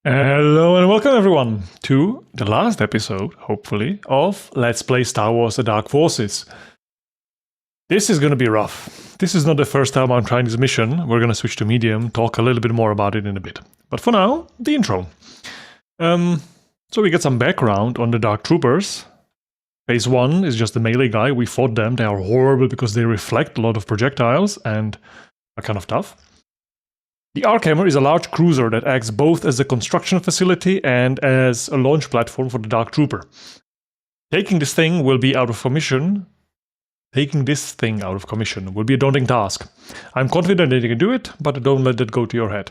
Hello and welcome everyone to the last episode, hopefully, of Let's Play Star Wars The Dark Forces. This is going to be rough. This is not the first time I'm trying this mission. We're going to switch to medium, talk a little bit more about it in a bit. But for now, the intro. So we get some background on the Dark Troopers. Phase 1 is just the melee guy. We fought them. They are horrible because they reflect a lot of projectiles and are kind of tough. The Armory is a large cruiser that acts both as a construction facility and as a launch platform for the Dark Trooper. Taking this thing will be out of commission. Taking this thing out of commission will be a daunting task. I'm confident that you can do it, but don't let that go to your head.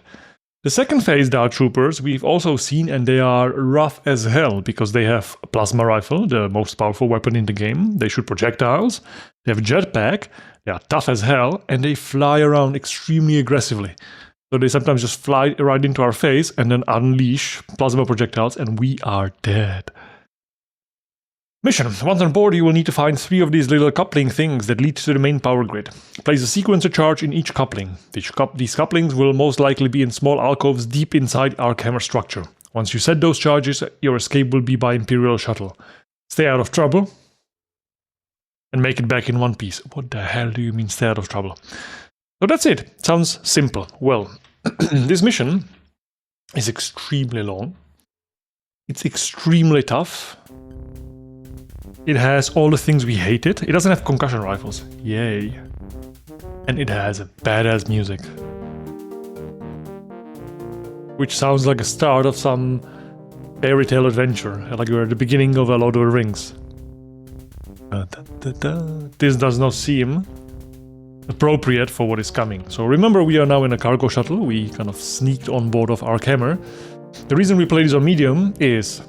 The second phase Dark Troopers we've also seen, and they are rough as hell because they have a plasma rifle, the most powerful weapon in the game. They shoot projectiles. They have a jetpack. They are tough as hell, and they fly around extremely aggressively. So they sometimes just fly right into our face and then unleash plasma projectiles, and we are dead. Mission. Once on board, you will need to find 3 of these little coupling things that lead to the main power grid. Place a sequencer charge in each coupling. These couplings will most likely be in small alcoves deep inside our camera structure. Once you set those charges, your escape will be by Imperial shuttle. Stay out of trouble and make it back in one piece. What the hell do you mean stay out of trouble? So that's it. Sounds simple. Well, this mission is extremely long. It's extremely tough. It has all the things we hated. It doesn't have concussion rifles. Yay. And it has badass music. Which sounds like a start of some fairy tale adventure. Like we're at the beginning of a Lord of the Rings. This does not seem appropriate for what is coming. So remember, we are now in a cargo shuttle. We kind of sneaked on board of our camera. The reason we play this on medium is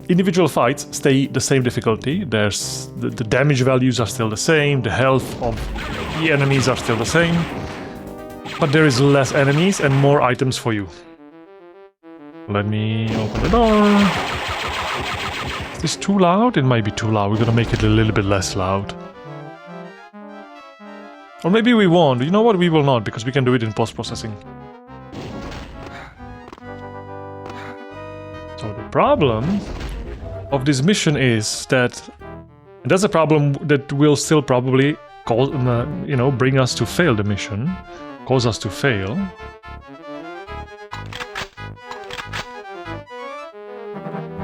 individual fights stay the same difficulty. There's the damage values are still the same. The health of the enemies are still the same. But there is less enemies and more items for you. Let me open the door. Is this too loud? It might be too loud. We're gonna make it a little bit less loud. Or maybe we won't. You know what? We will not, because we can do it in post-processing. So the problem of this mission is that... And that's a problem that will still probably cause, bring us to fail the mission. Cause us to fail.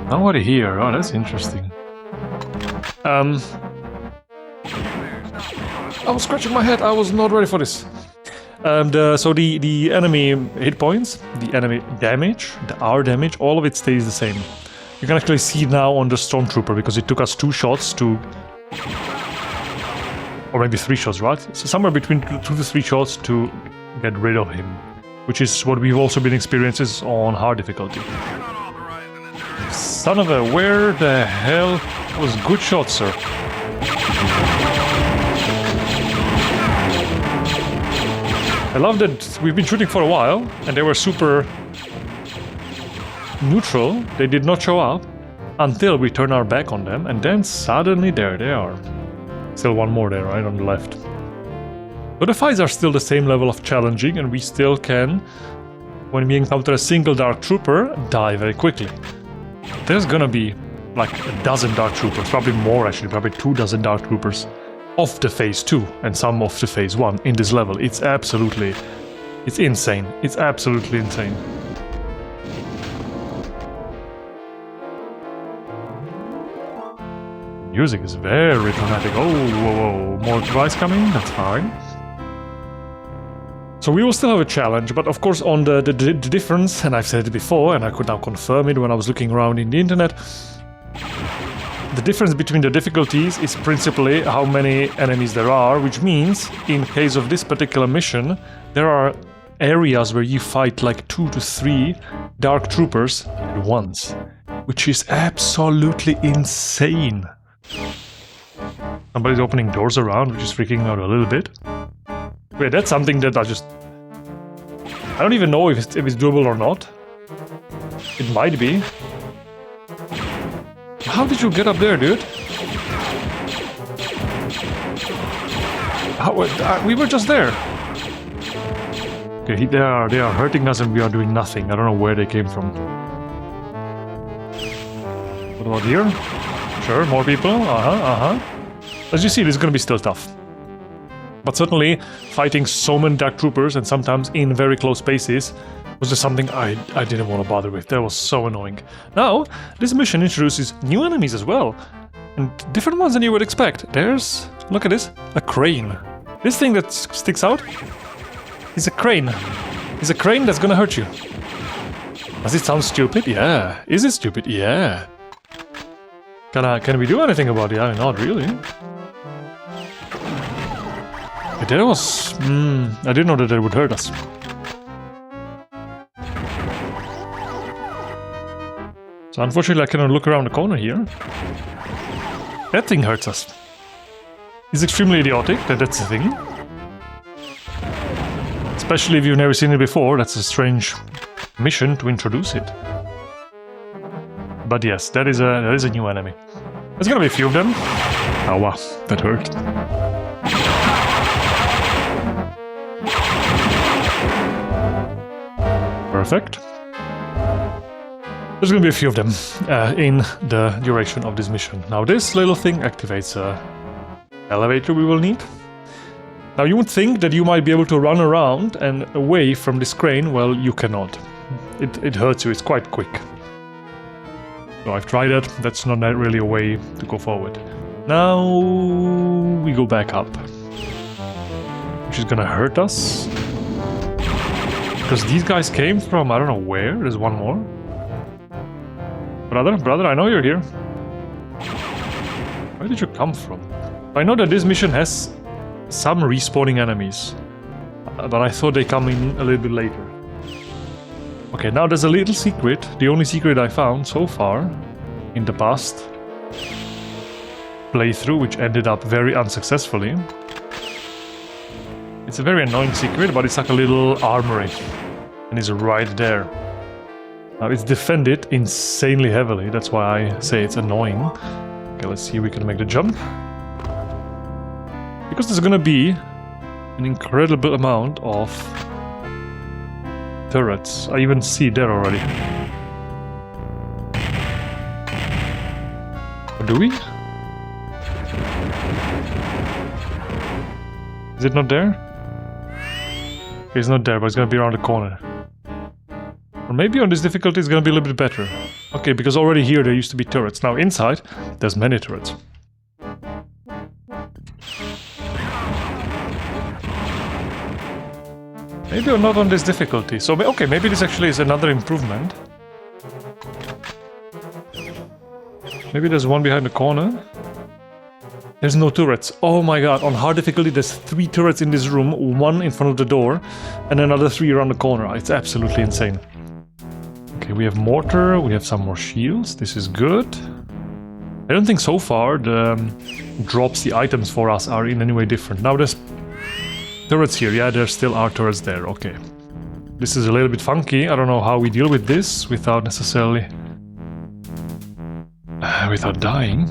Nobody here. Oh, that's interesting. I was scratching my head, I was not ready for this. So the enemy hit points, the enemy damage, the R damage, all of it stays the same. You can actually see now on the stormtrooper, because it took us 2 shots to... Or maybe 3 shots, right? So somewhere between 2 to 3 shots to get rid of him. Which is what we've also been experiencing on hard difficulty. Son of a... Where the hell... That was good shot, sir. I love that we've been shooting for a while, and they were super neutral. They did not show up until we turn our back on them, and then suddenly there they are. Still one more there, right on the left. But the fights are still the same level of challenging, and we still can, when we encounter a single Dark Trooper, die very quickly. There's gonna be like a dozen Dark Troopers, probably more actually, probably 2 dozen Dark Troopers. Of the phase 2 and some of the phase 1 in this level. It's absolutely... It's insane. It's absolutely insane. Music is very dramatic. Oh, whoa, whoa. More device coming? That's fine. So we will still have a challenge, but of course on the difference, and I've said it before, and I could now confirm it when I was looking around in the internet, the difference between the difficulties is principally how many enemies there are, which means, in case of this particular mission, there are areas where you fight like 2 to 3 Dark Troopers at once, which is absolutely insane. Somebody's opening doors around, which is freaking out a little bit. Wait, that's something that I don't even know if it's doable or not. It might be. How did you get up there, dude? We were just there. Okay, they are hurting us and we are doing nothing. I don't know where they came from. What about here? Sure, more people. As you see, this is gonna be still tough. But certainly, fighting so many Dark Troopers and sometimes in very close spaces was just something I didn't want to bother with. That was so annoying. Now, this mission introduces new enemies as well. And different ones than you would expect. There's, look at this, a crane. This thing that sticks out is a crane. It's a crane that's gonna hurt you. Does it sound stupid? Yeah. Is it stupid? Yeah. Can we do anything about it? I mean, not really. That was... I didn't know that it would hurt us. So unfortunately I cannot look around the corner here. That thing hurts us. It's extremely idiotic that that's a thing. Especially if you've never seen it before, that's a strange mission to introduce it. But yes, that is a new enemy. There's gonna be a few of them. Oh wow, that hurt. Perfect. There's gonna be a few of them in the duration of this mission. Now this little thing activates an elevator we will need. Now you would think that you might be able to run around and away from this crane. Well, you cannot. It hurts you, it's quite quick. So I've tried it, that's not really a way to go forward. Now we go back up. Which is gonna hurt us. Because these guys came from, I don't know where, there's one more. Brother, I know you're here. Where did you come from? I know that this mission has some respawning enemies. But I thought they come in a little bit later. Okay, now there's a little secret. The only secret I found so far in the past playthrough, which ended up very unsuccessfully. It's a very annoying secret, but it's like a little armory. And it's right there. Now it's defended insanely heavily, that's why I say it's annoying. Okay, let's see if we can make the jump. Because there's gonna be an incredible amount of turrets. I even see there already. Or do we? Is it not there? Okay, it's not there, but it's gonna be around the corner. Or maybe on this difficulty it's gonna be a little bit better. Okay, because already here there used to be turrets. Now inside, there's many turrets. Maybe not on this difficulty. So, okay, maybe this actually is another improvement. Maybe there's one behind the corner. There's no turrets. Oh my god, on hard difficulty there's 3 turrets in this room, 1 in front of the door, and another 3 around the corner. It's absolutely insane. Okay, we have mortar, we have some more shields, this is good. I don't think so far the drops, the items for us are in any way different. Now there's turrets here, yeah, there still are turrets there, okay. This is a little bit funky, I don't know how we deal with this without necessarily... without dying.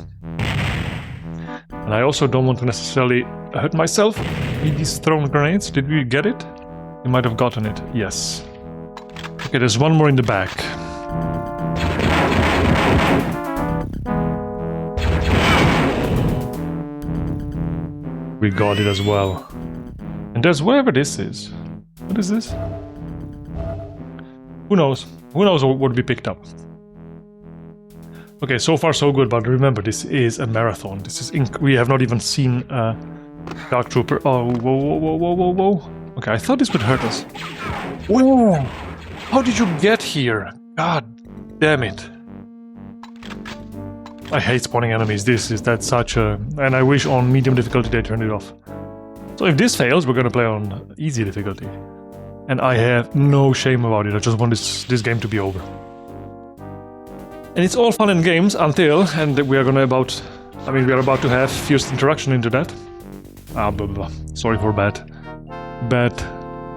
And I also don't want to necessarily hurt myself with these thrown grenades. Did we get it? We might have gotten it, yes. Okay, there's one more in the back. We got it as well. And there's whatever this is. What is this? Who knows? Who knows what we picked up? Okay, so far so good, but remember, this is a marathon. This is we have not even seen a Dark Trooper. Oh, whoa. Okay, I thought this would hurt us. Whoa! How did you get here? God damn it. I hate spawning enemies. That's such a... And I wish on medium difficulty they turned it off. So if this fails, we're gonna play on easy difficulty. And I have no shame about it. I just want this game to be over. And it's all fun and games until, and we are about to have fierce interaction into that. Blah, blah, blah. Sorry for bad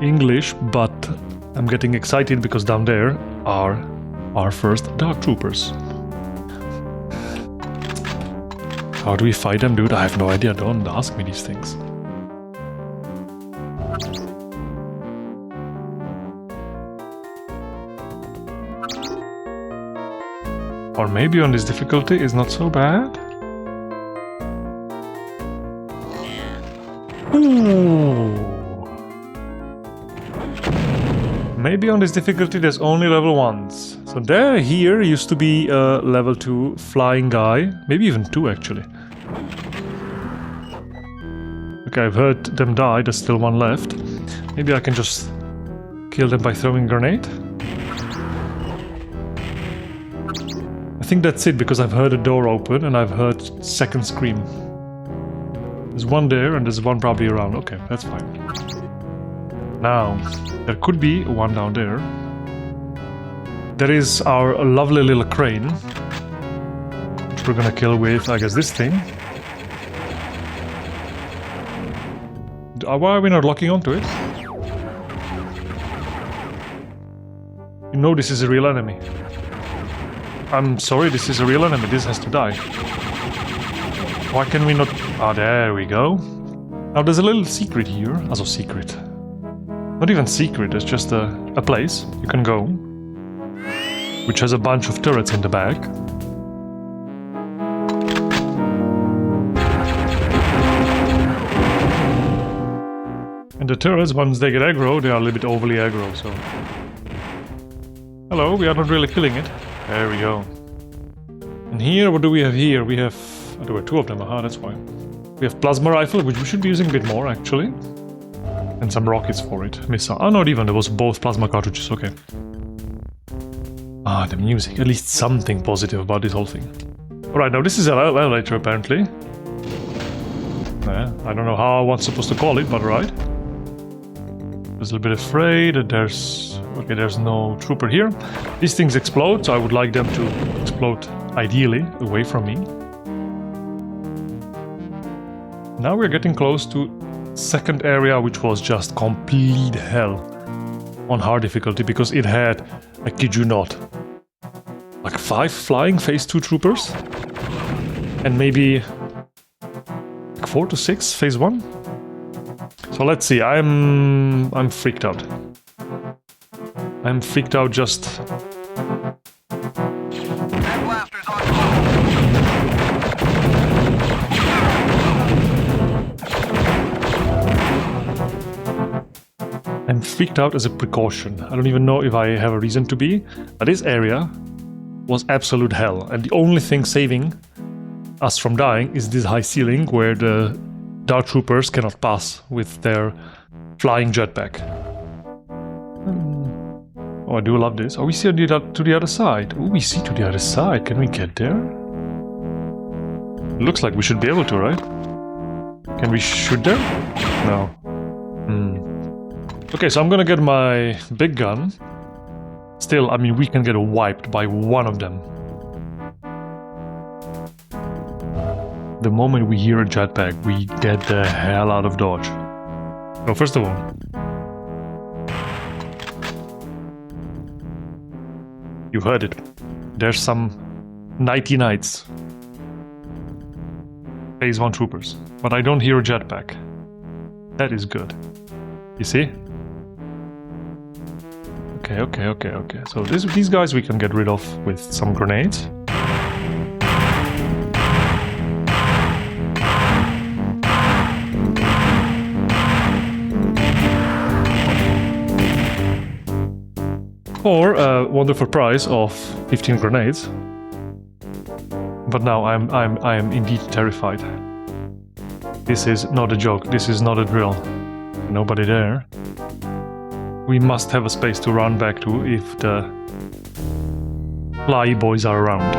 English, but I'm getting excited because down there are our first Dark Troopers. How do we fight them, dude? I have no idea. Don't ask me these things. Or maybe on this difficulty is not so bad. Ooh. Maybe on this difficulty there's only level 1s. So there, here used to be a level 2 flying guy. Maybe even 2 actually. Okay, I've heard them die, there's still one left. Maybe I can just kill them by throwing a grenade? I think that's it, because I've heard a door open and I've heard second scream. There's one there and there's one probably around. Okay, that's fine. Now, there could be one down there. There is our lovely little crane, which we're gonna kill with, I guess, this thing. Why are we not locking onto it? You know this is a real enemy. I'm sorry, this is a real enemy. This has to die. Why can we not... Ah, there we go. Now there's a little secret here. Also secret. Not even secret, it's just a place you can go. Which has a bunch of turrets in the back. And the turrets, once they get aggro, they are a little bit overly aggro, so... Hello, we are not really killing it. There we go. And here, what do we have here? We have... Oh, there were 2 of them, aha, that's why. We have plasma rifle, which we should be using a bit more, actually. And some rockets for it. Missile. Oh, not even, there was both plasma cartridges, okay. Ah, the music. At least something positive about this whole thing. Alright, now this is an elevator, apparently. I don't know how I was supposed to call it, but right. I was a little bit afraid that there's... Okay, there's no trooper here. These things explode, so I would like them to explode, ideally, away from me. Now we're getting close to second area, which was just complete hell on hard difficulty, because it had, I kid you not, like 5 flying phase 2 troopers, and maybe like 4 to 6 phase 1. So let's see, I'm freaked out. I'm freaked out just... I'm freaked out as a precaution. I don't even know if I have a reason to be, but this area was absolute hell, and the only thing saving us from dying is this high ceiling where the Dark Troopers cannot pass with their flying jetpack. Oh, I do love this. Oh, we see to the other side. Oh, we see to the other side. Can we get there? Looks like we should be able to, right? Can we shoot there? No. Okay, so I'm gonna get my big gun. Still, I mean, we can get wiped by one of them. The moment we hear a jetpack, we get the hell out of dodge. So first of all, you heard it. There's some nighty nights. Phase 1 troopers. But I don't hear a jetpack. That is good. You see? Okay. So these guys we can get rid of with some grenades. Or a wonderful price of 15 grenades. But now I am indeed terrified. This is not a joke. This is not a drill. Nobody there. We must have a space to run back to if the fly boys are around.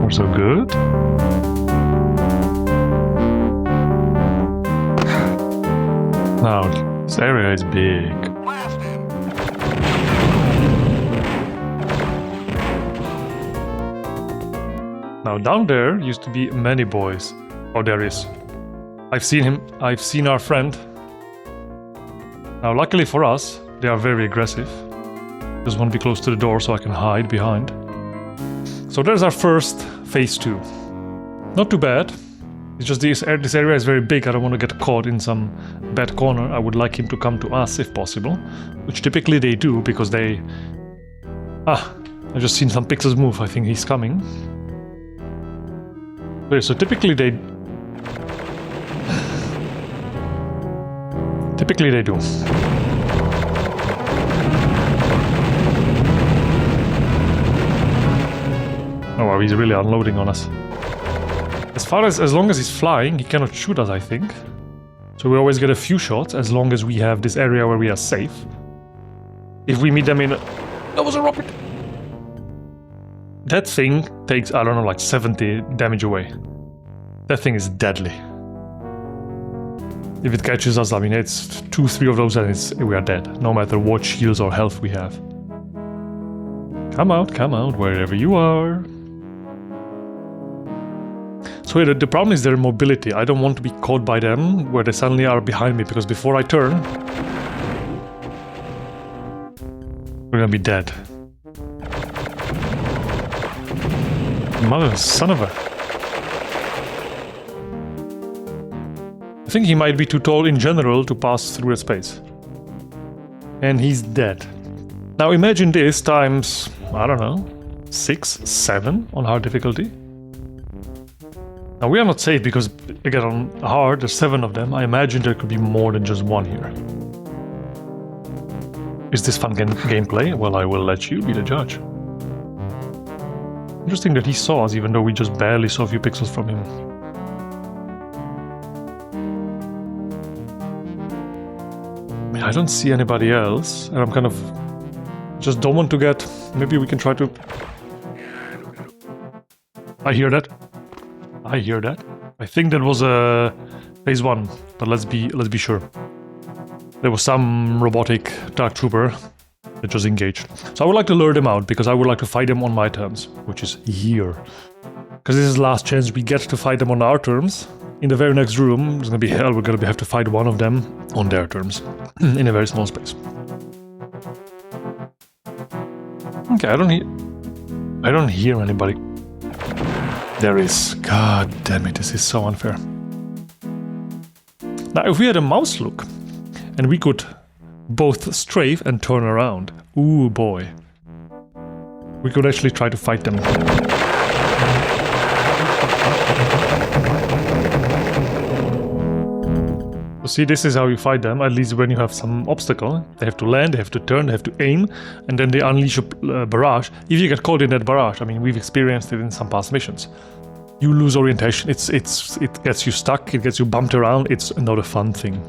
Also good. Now, this area is big. Now, down there used to be many boys. Oh, there is. I've seen him. I've seen our friend. Now, luckily for us, they are very aggressive. Just want to be close to the door so I can hide behind. So there's our first phase 2. Not too bad. It's just this area is very big. I don't want to get caught in some bad corner. I would like him to come to us if possible, which typically they do because they... Ah, I just seen some pixels move. I think he's coming. Okay, so typically they... Typically they do. Oh wow, he's really unloading on us. As long as he's flying, he cannot shoot us, I think. So we always get a few shots as long as we have this area where we are safe. If we meet them in... That was a rocket! That thing takes, I don't know, like 70 damage away. That thing is deadly. If it catches us, I mean, it's 2-3 of those and we are dead. No matter what shields or health we have. Come out, wherever you are. So the problem is their mobility. I don't want to be caught by them where they suddenly are behind me, because before I turn, we're gonna be dead. Mother, son of a... I think he might be too tall in general to pass through the space. And he's dead. Now imagine this times, I don't know, 6, 7 on hard difficulty. Now we are not safe because, again, on hard, there's 7 of them. I imagine there could be more than just one here. Is this fun gameplay? Well, I will let you be the judge. Interesting that he saw us, even though we just barely saw a few pixels from him. I mean, I don't see anybody else, and I'm kind of... just don't want to get... Maybe we can try to... I hear that. I hear that. I think that was a phase 1, but let's be sure. There was some robotic dark trooper that just engaged. So I would like to lure them out because I would like to fight them on my terms, which is here. Because this is the last chance we get to fight them on our terms. In the very next room, there's gonna be hell. We're gonna have to fight one of them on their terms in a very small space. Okay, I don't hear anybody. There is. God damn it, this is so unfair. Now, if we had a mouse look, and we could both strafe and turn around, ooh boy, we could actually try to fight them. So see, this is how you fight them, at least when you have some obstacle. They have to land, they have to turn, they have to aim, and then they unleash a barrage. If you get caught in that barrage, I mean, we've experienced it in some past missions. You lose orientation, it gets you stuck, it gets you bumped around, it's not a fun thing.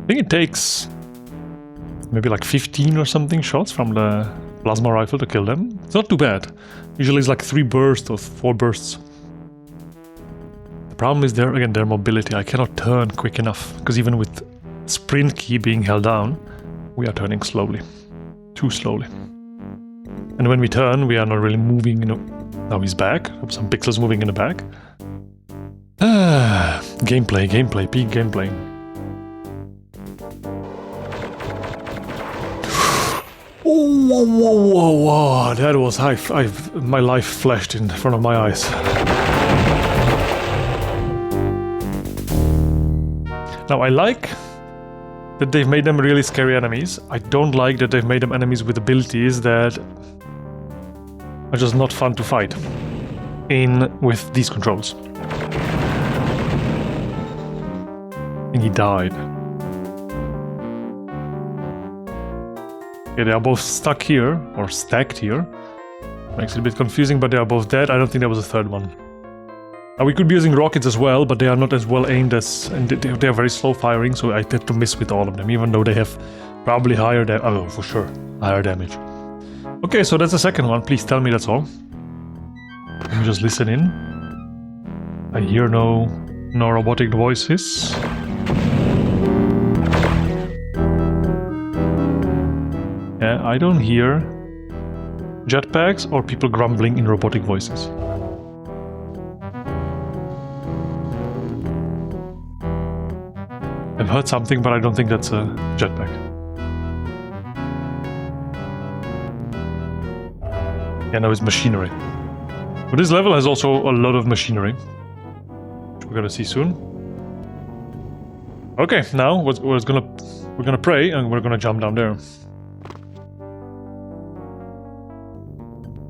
I think it takes maybe like 15 or something shots from the plasma rifle to kill them. It's not too bad. Usually it's like 3 bursts or 4 bursts. The problem is their mobility. I cannot turn quick enough, because even with sprint key being held down, we are turning slowly. Too slowly. And when we turn, we are not really moving, you know. Now he's back. Some pixels moving in the back. Gameplay, peak gameplay. Whoa, that was... my life flashed in front of my eyes. Now, I like that they've made them really scary enemies. I don't like that they've made them enemies with abilities that are just not fun to fight with these controls. And he died. Okay, they are both stuck here, or stacked here. Makes it a bit confusing, but they are both dead. I don't think there was a third one. Now, we could be using rockets as well, but they are not as well aimed as... and they are very slow firing, so I tend to miss with all of them, even though they have probably higher damage. Oh, for sure, higher damage. Okay, so that's the second one. Please tell me that's all. Let me just listen in. I hear no robotic voices. Yeah, I don't hear jetpacks or people grumbling in robotic voices. I've heard something, but I don't think that's a jetpack. Yeah, no, it's machinery. But this level has also a lot of machinery, which we're gonna see soon. Okay, now we're gonna pray and we're gonna jump down there.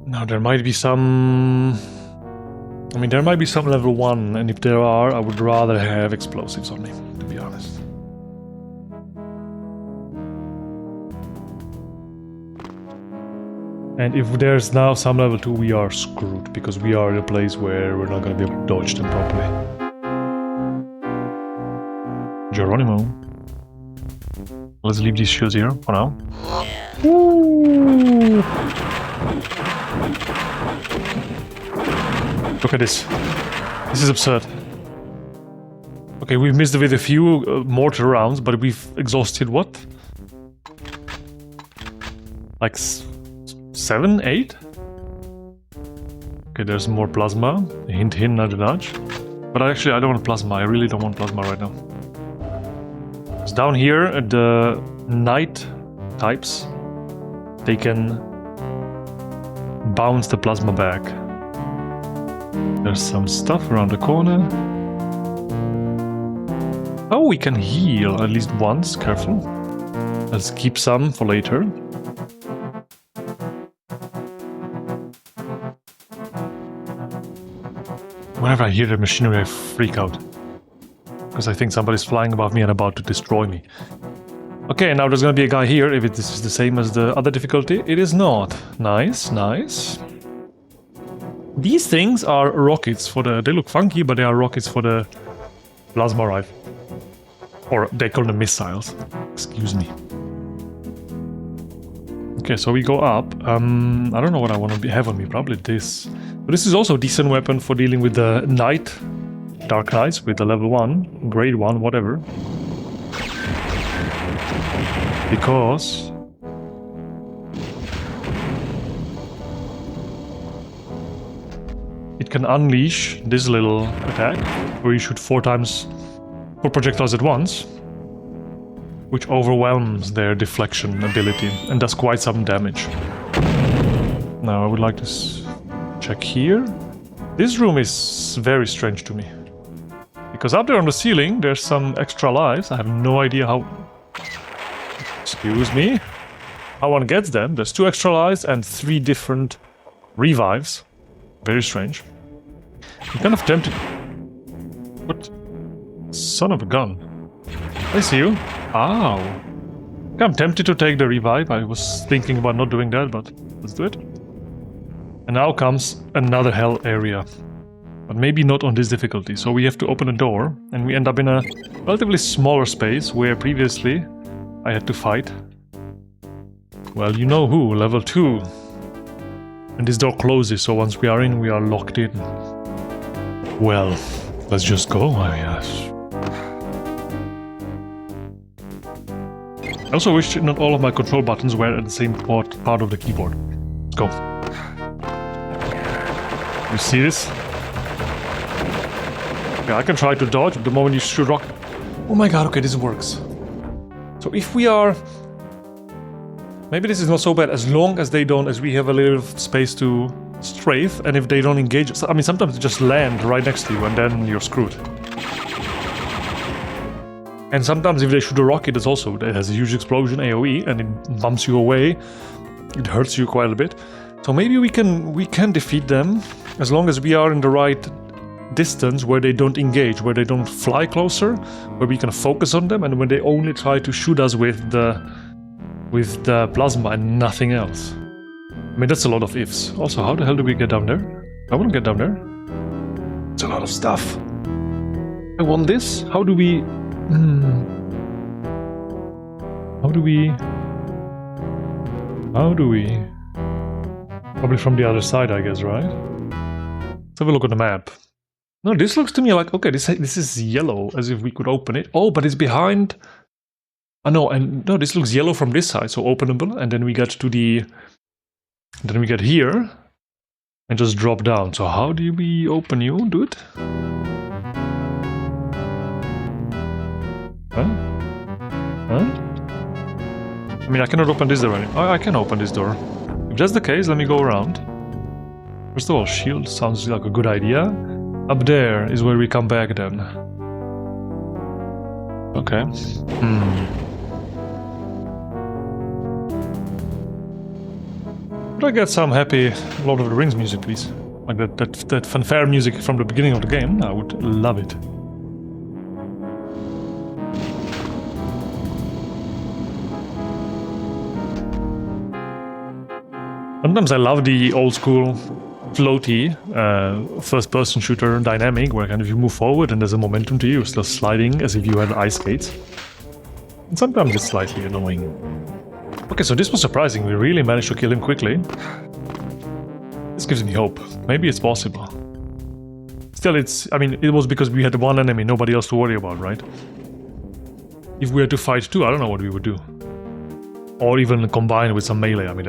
Now there might be some. I mean, there might be some level 1, and if there are, I would rather have explosives on me, to be honest. And if there's now some level 2, we are screwed, because we are in a place where we're not going to be able to dodge them properly. Geronimo. Let's leave these shields here for now. Ooh. Look at this. This is absurd. Okay, we've missed with a few mortar rounds, but we've exhausted what? Like 7, 8? Okay, there's more plasma. Hint, hint, nudge, nudge. But actually, I don't want plasma. I really don't want plasma right now. It's down here, the knight types, they can bounce the plasma back. There's some stuff around the corner. Oh, we can heal at least once. Careful. Let's keep some for later. Whenever I hear the machinery, I freak out. Because I think somebody's flying above me and about to destroy me. Okay, now there's gonna be a guy here. If this is the same as the other difficulty, it is not. Nice, nice. These things are rockets for the... They look funky, but they are rockets for the plasma rifle. Or they call them missiles. Excuse me. Okay, so we go up. I don't know what I want to have on me. Probably this. But this is also a decent weapon for dealing with the knight. Dark Knights with the level 1. Grade 1, whatever. Because... it can unleash this little attack, where you shoot 4 projectiles at once, which overwhelms their deflection ability and does quite some damage. Now I would like to check here. This room is very strange to me, because up there on the ceiling there's some extra lives. I have no idea how... Excuse me? How one gets them. There's 2 extra lives and 3 different revives. Very strange. I'm kind of tempted... What? Son of a gun. I see you. Ow. I'm tempted to take the revive. I was thinking about not doing that, but let's do it. And now comes another hell area. But maybe not on this difficulty. So we have to open a door, and we end up in a relatively smaller space where previously I had to fight. Well, you know who, level 2. And this door closes, so once we are in, we are locked in. Well, let's just go, I guess. I also wish not all of my control buttons were at the same part of the keyboard. Let's go. You see this? Yeah, I can try to dodge the moment you shoot rocket. Oh my god, okay, this works. So if we are... Maybe this is not so bad, as long as they don't, as we have a little space to strafe, and if they don't engage... I mean, sometimes they just land right next to you, and then you're screwed. And sometimes if they shoot a rocket, it has a huge explosion, AoE, and it bumps you away. It hurts you quite a bit. So maybe we can defeat them, as long as we are in the right distance where they don't engage, where they don't fly closer, where we can focus on them, and when they only try to shoot us with the plasma and nothing else. I mean, that's a lot of ifs. Also, how the hell do we get down there? I want to get down there. It's a lot of stuff. I want this. How do we... How do we... Probably from the other side, I guess, right? Let's have a look at the map. No, this looks to me like... Okay, this is yellow, as if we could open it. Oh, but it's behind... Oh, no, this looks yellow from this side, so openable, and then we get to the... Then we get here, and just drop down. So how do we open you, dude? Huh? I mean, I cannot open this door anymore. Oh, I can open this door. If that's the case, let me go around. First of all, shield sounds like a good idea. Up there is where we come back then. Okay. Could I get some happy Lord of the Rings music, please? Like that fanfare music from the beginning of the game? I would love it. Sometimes I love the old school floaty first-person shooter dynamic where kind of you move forward and there's a momentum to you, still sliding as if you had ice skates. And sometimes it's slightly annoying. Okay, so this was surprising. We really managed to kill him quickly. This gives me hope. Maybe it's possible. Still, I mean, it was because we had one enemy, nobody else to worry about, right? If we had to fight two, I don't know what we would do. Or even combine with some melee. I mean,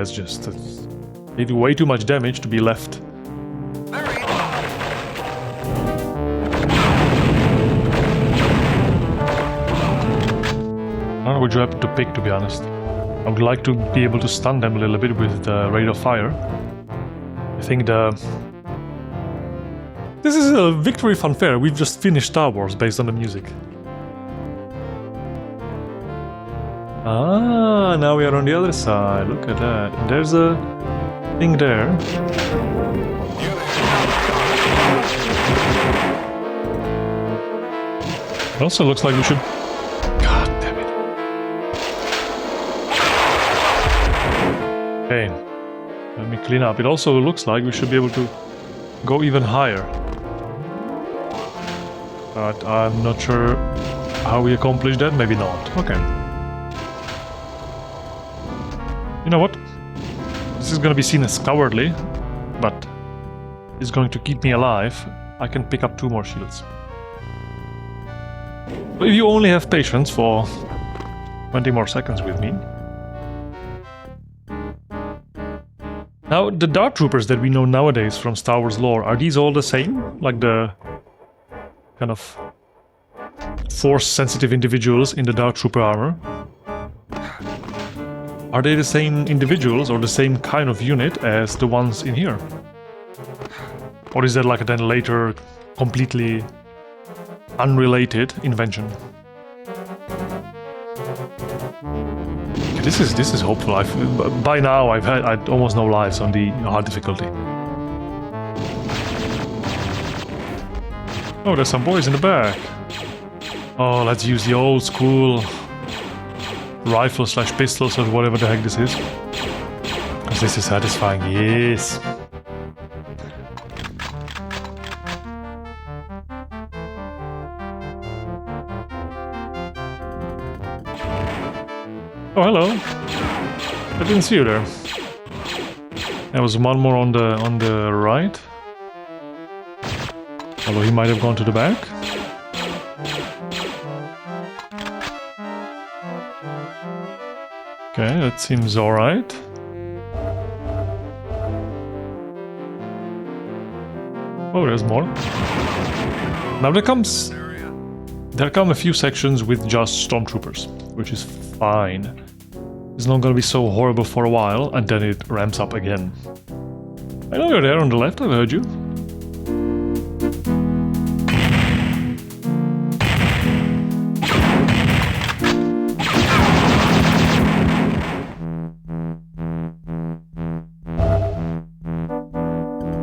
they do way too much damage to be left. I don't know which weapon to pick, to be honest. I would like to be able to stun them a little bit with the rate of fire. I think this is a victory fanfare. We've just finished Star Wars based on the music. Ah, now we are on the other side. Look at that. There's a thing there. It also looks like we should... God damn it. Okay. Let me clean up. It also looks like we should be able to go even higher. But I'm not sure how we accomplish that. Maybe not. Okay. You know what? This is going to be seen as cowardly, but it's going to keep me alive. I can pick up 2 more shields. But if you only have patience for 20 more seconds with me. Now, the Dark Troopers that we know nowadays from Star Wars lore, are these all the same? Like the kind of Force-sensitive individuals in the Dark Trooper armor? Are they the same individuals or the same kind of unit as the ones in here? Or is that like a then later completely unrelated invention? Okay, this is hopeful. By now I've had almost no lives on the hard difficulty. Oh, there's some boys in the back. Oh, let's use the old school rifle / pistols or whatever the heck this is. Because this is satisfying, yes. Oh, hello. I didn't see you there. There was one more on the right. Although he might have gone to the back. Okay, that seems alright. Oh, there's more. Now there come a few sections with just stormtroopers, which is fine. It's not gonna be so horrible for a while, and then it ramps up again. I know you're there on the left, I've heard you.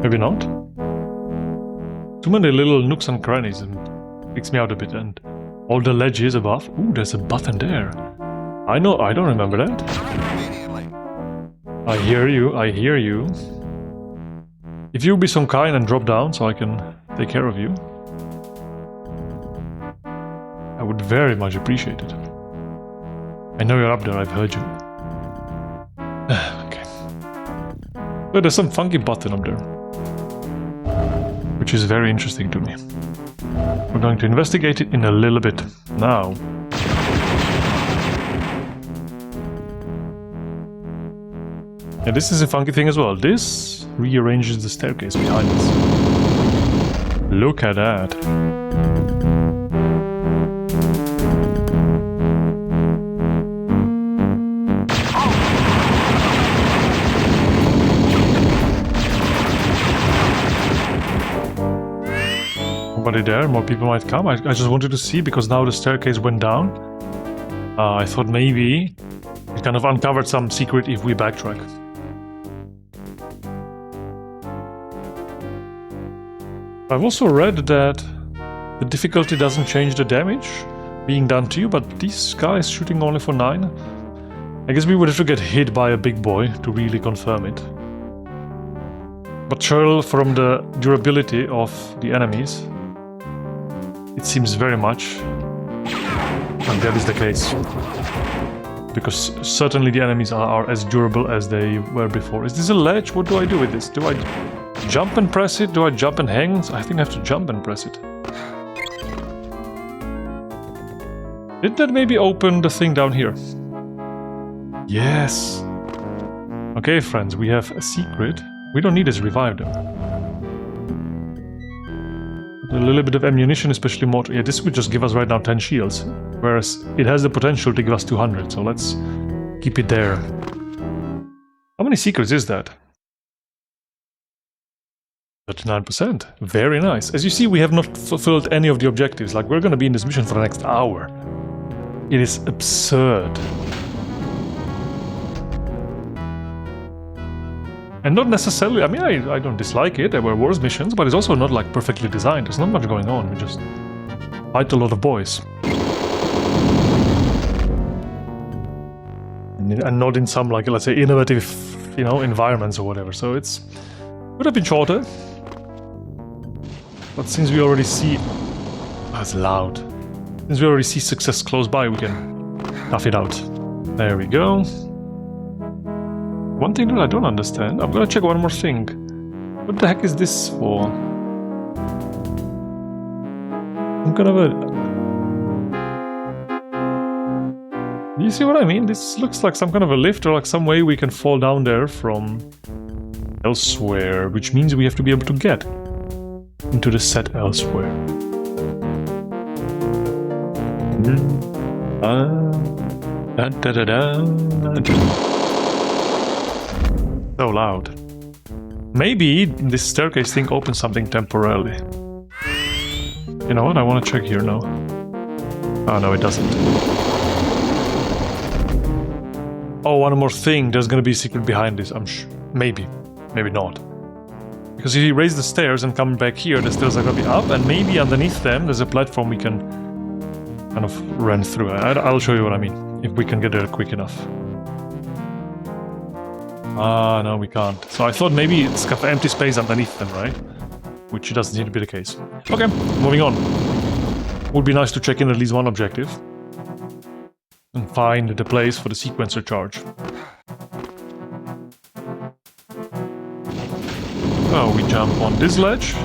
Maybe not. Too many little nooks and crannies and freaks me out a bit, and all the ledges above. Ooh, there's a button there. I know, I don't remember that. I hear you. If you'll be so kind and drop down so I can take care of you, I would very much appreciate it. I know you're up there, I've heard you. Okay. But there's some funky button up there, which is very interesting to me. We're going to investigate it in a little bit now. And this is a funky thing as well. This rearranges the staircase behind us. Look at that. Anybody there? More people might come. I just wanted to see because now the staircase went down. I thought maybe it kind of uncovered some secret if we backtrack. I've also read that the difficulty doesn't change the damage being done to you, but this guy is shooting only for 9. I guess we would have to get hit by a big boy to really confirm it. But surely from the durability of the enemies, it seems very much like that is the case. Because certainly the enemies are as durable as they were before. Is this a ledge? What do I do with this? Do I jump and press it? Do I jump and hang? I think I have to jump and press it. Did that maybe open the thing down here? Yes. Okay, friends, we have a secret. We don't need this revive though. A little bit of ammunition, especially more. Yeah, this would just give us right now 10 shields. Whereas it has the potential to give us 200, so let's keep it there. How many secrets is that? 39%. Very nice. As you see, we have not fulfilled any of the objectives. Like, we're gonna be in this mission for the next hour. It is absurd. And not necessarily, I mean, I don't dislike it. There were worse missions, but it's also not like perfectly designed. There's not much going on. We just fight a lot of boys. And not in some, like, let's say, innovative, you know, environments or whatever. So it's would have been shorter. But since we already see... Oh, it's loud. Since we already see success close by, we can tough it out. There we go. One thing that I don't understand, I'm gonna check one more thing. What the heck is this for? Some kind of a... Do you see what I mean? This looks like some kind of a lift or like some way we can fall down there from elsewhere, which means we have to be able to get into the set elsewhere. So loud. Maybe this staircase thing opens something temporarily. You know what? I want to check here now. Oh, no, it doesn't. Oh, one more thing. There's gonna be a secret behind this. I'm sure. Maybe. Maybe not. Because if you raise the stairs and come back here, the stairs are gonna be up, and maybe underneath them there's a platform we can kind of run through. I'll show you what I mean, if we can get there quick enough. Ah, no, we can't. So I thought maybe it's got empty space underneath them, right? Which doesn't seem to be the case. Okay, moving on. Would be nice to check in at least one objective. And find the place for the sequencer charge. Oh, we jump on this ledge.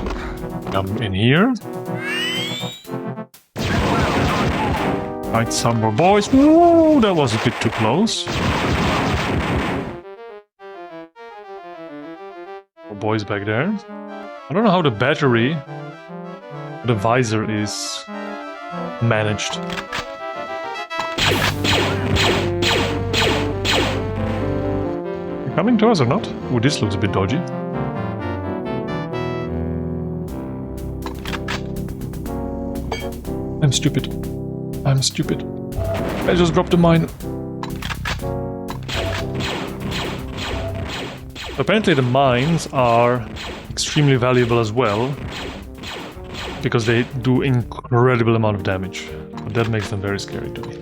Jump in here. Fight some more boys. Whoa, that was a bit too close. Boys back there. I don't know how the battery, the visor is managed. You coming to us or not? Ooh, this looks a bit dodgy. I'm stupid. I'm stupid. I just dropped a mine. Apparently the mines are extremely valuable as well, because they do incredible amount of damage. But that makes them very scary to me.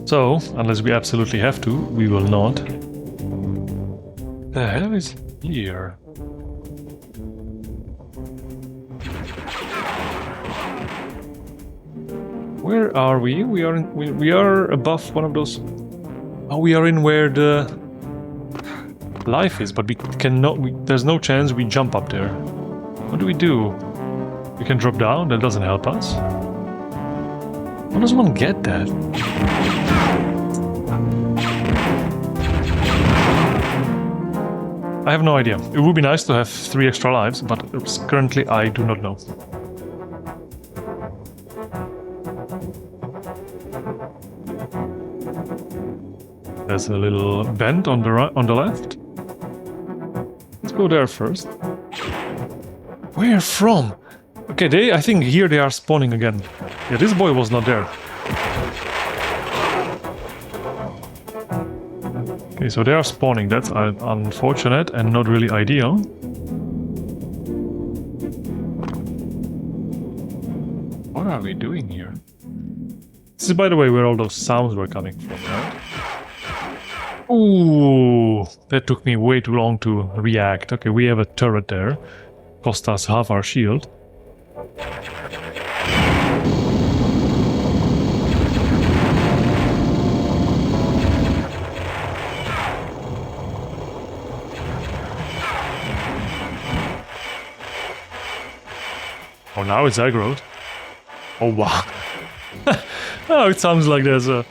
So, unless we absolutely have to, we will not. The hell is here? Where are we? We are above one of those... Oh, we are in where the life is, but we cannot... there's no chance we jump up there. What do? We can drop down? That doesn't help us. How does one get that? I have no idea. It would be nice to have 3 extra lives, but currently I do not know. There's a little vent on the right, on the left. Let's go there first. Where from? Okay, I think here they are spawning again. Yeah, this boy was not there. Okay, so they are spawning. That's unfortunate and not really ideal. What are we doing here? This is, by the way, where all those sounds were coming from, right? Ooh, that took me way too long to react. Okay, we have a turret there. Cost us half our shield. Oh, now it's aggroed. Oh, wow. Oh, it sounds like there's a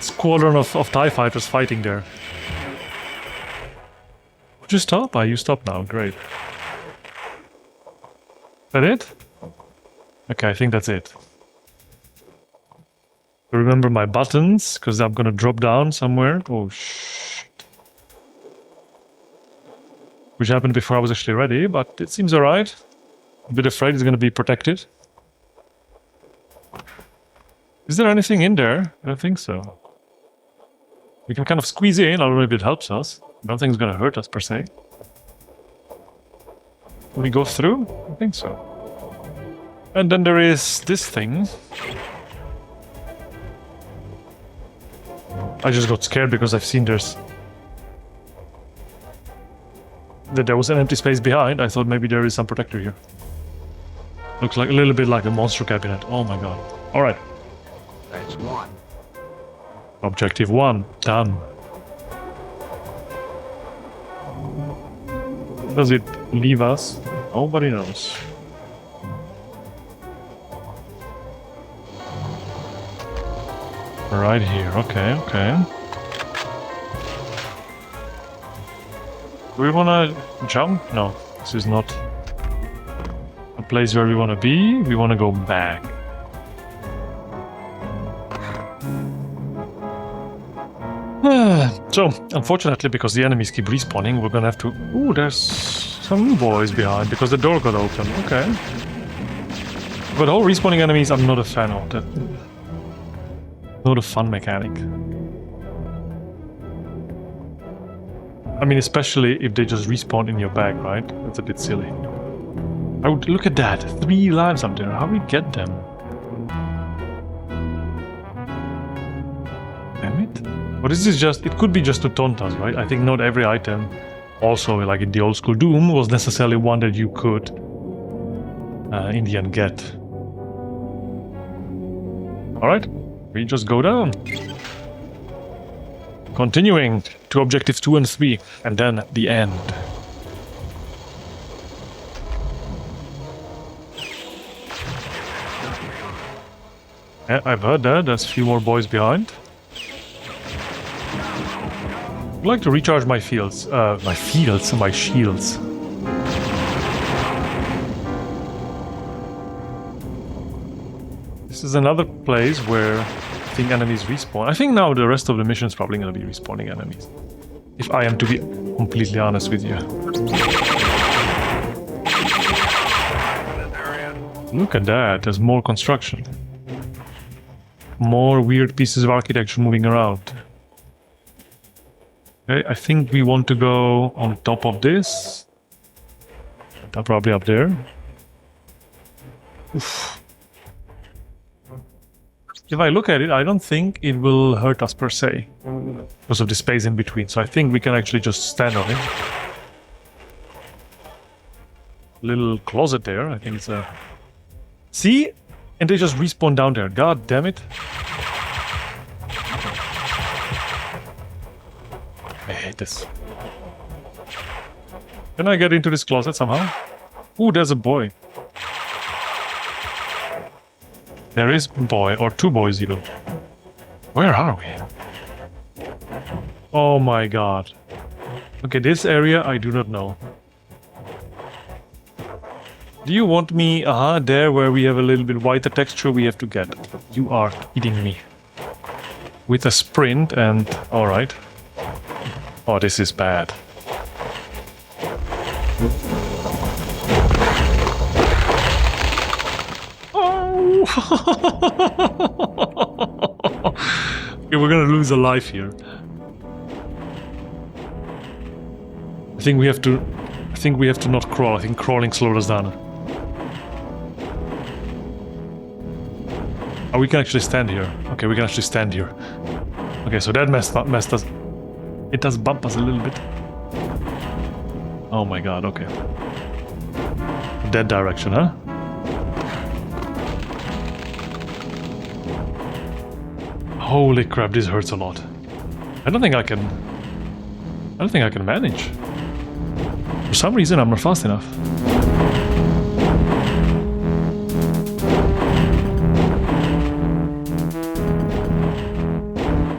squadron of TIE fighters fighting there. Would you stop? Ah, you stop now. Great. Is that it? Okay, I think that's it. Remember my buttons, because I'm gonna drop down somewhere. Oh, shit. Which happened before I was actually ready, but it seems alright. A bit afraid it's gonna be protected. Is there anything in there? I don't think so. We can kind of squeeze in, I don't know if it helps us. I don't think it's gonna hurt us per se. Can we go through? I think so. And then there is this thing. I just got scared because I've seen that there was an empty space behind. I thought maybe there is some protector here. Looks like a little bit like a monster cabinet. Oh my god. Alright. That's one. Objective 1. Done. Does it leave us? Nobody knows. Right here. Okay, okay. Do we wanna jump? No. This is not a place where we wanna be. We wanna go back. So, unfortunately, because the enemies keep respawning, we're gonna have to... Ooh, there's some boys behind, because the door got open. Okay. But all respawning enemies, I'm not a fan of. That. Not a fun mechanic. I mean, especially if they just respawn in your back, right? That's a bit silly. I would look at that. 3 lives up there. How do we get them? Damn it. But this is just, it could be just to taunt us, right? I think not every item, also like in the old school Doom, was necessarily one that you could in the end get. Alright, we just go down. Continuing to objectives 2 and 3, and then the end. Yeah, I've heard that. There's a few more boys behind. I'd like to recharge my shields. This is another place where I think enemies respawn. I think now the rest of the mission is probably going to be respawning enemies. If I am to be completely honest with you. Look at that, there's more construction. More weird pieces of architecture moving around. Okay, I think we want to go on top of this. Probably up there. Oof. If I look at it, I don't think it will hurt us per se. Because of the space in between. So I think we can actually just stand on it. Little closet there, I think it's a... See? And they just respawn down there. God damn it. I hate this. Can I get into this closet somehow? Ooh, there's a boy. There is a boy, or 2 boys even. Where are we? Oh my god. Okay, this area I do not know. Do you want me, there where we have a little bit whiter texture we have to get? You are kidding me. With a sprint and... alright. Oh, this is bad. Okay, we're gonna lose a life here. I think we have to not crawl. I think crawling slowed us down. Oh, we can actually stand here. Okay, we can actually stand here. Okay, so that messed us. It does bump us a little bit. Oh my god, okay. That direction, huh? Holy crap, this hurts a lot. I don't think I can manage. For some reason, I'm not fast enough.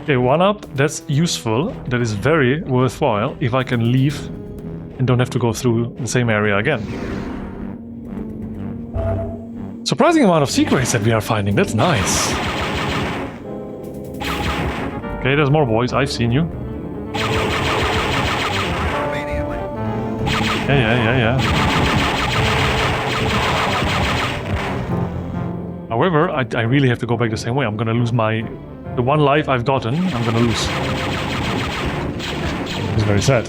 Okay, one up, that's useful. That is very worthwhile if I can leave and don't have to go through the same area again. Surprising amount of secrets that we are finding, that's nice. Okay, there's more boys, I've seen you. Yeah. However, I really have to go back the same way. I'm gonna lose the one life I've gotten, I'm gonna lose. It's very sad.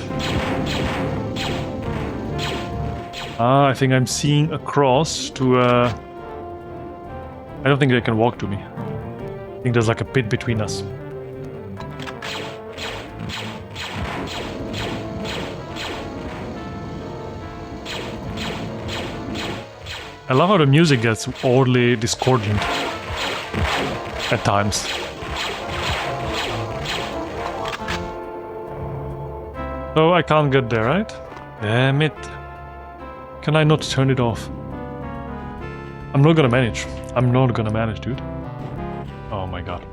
I think I'm seeing across to I don't think they can walk to me. I think there's like a pit between us. I love how the music gets oddly discordant at times. So I can't get there, right? Damn it. Can I not turn it off? I'm not gonna manage. I'm not gonna manage, dude. Oh my god.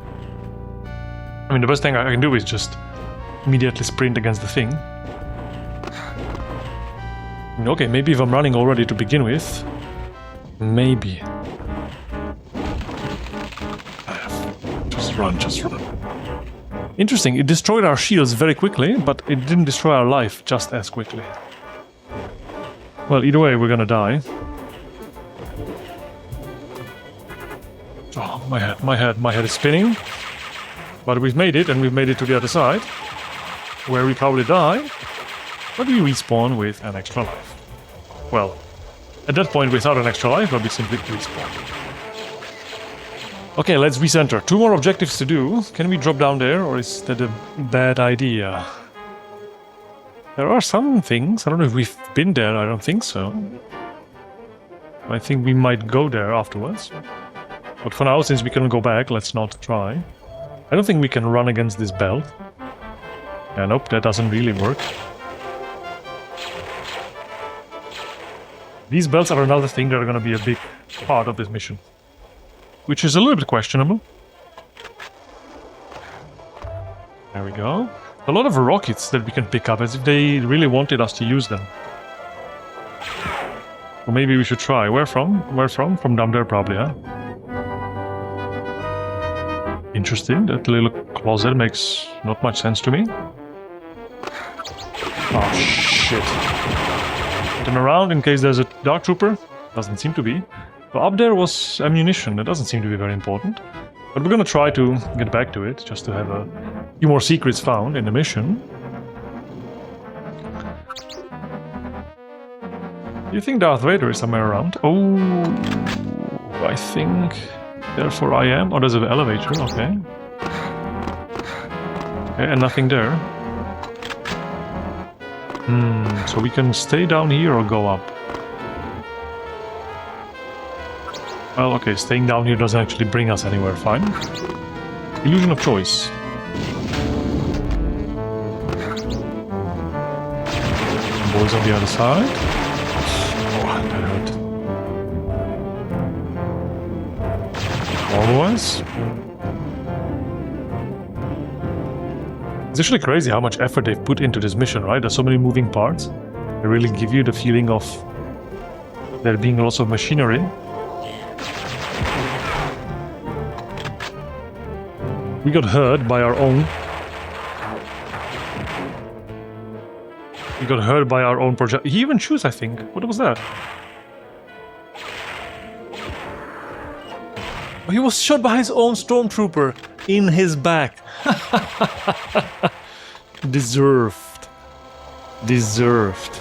I mean, the best thing I can do is just immediately sprint against the thing. Okay, maybe if I'm running already to begin with. Maybe. Just run. Interesting, it destroyed our shields very quickly, but it didn't destroy our life just as quickly. Well, either way, we're gonna die. Oh, my head is spinning. But we've made it, and we've made it to the other side, where we probably die, but we respawn with an extra life. Well, at that point, without an extra life, but we simply respawn. Okay, let's recenter. 2 more objectives to do. Can we drop down there, or is that a bad idea? There are some things. I don't know if we've been there. I don't think so. I think we might go there afterwards. But for now, since we couldn't go back, let's not try. I don't think we can run against this belt. Yeah, nope, that doesn't really work. These belts are another thing that are going to be a big part of this mission. Which is a little bit questionable. There we go. A lot of rockets that we can pick up, as if they really wanted us to use them. Or maybe we should try. Where from? Where from? From down there probably, huh? Interesting. That little closet makes not much sense to me. Oh, shit. Turn around in case there's a dark trooper. Doesn't seem to be. So up there was ammunition. That doesn't seem to be very important. But we're gonna try to get back to it, just to have a few more secrets found in the mission. Do you think Darth Vader is somewhere around? Oh, I think... Therefore I am. Oh, there's an elevator. Okay. Okay, and nothing there. So we can stay down here or go up? Well, okay, staying down here doesn't actually bring us anywhere. Fine. Illusion of choice. Boys on the other side. Oh, that hurt. Otherwise, it's actually crazy how much effort they've put into this mission, right? There's so many moving parts. They really give you the feeling of there being lots of machinery. We got hurt by our own. We got hurt by our own project. He even shoots, I think. What was that? He was shot by his own stormtrooper in his back. Deserved. Deserved.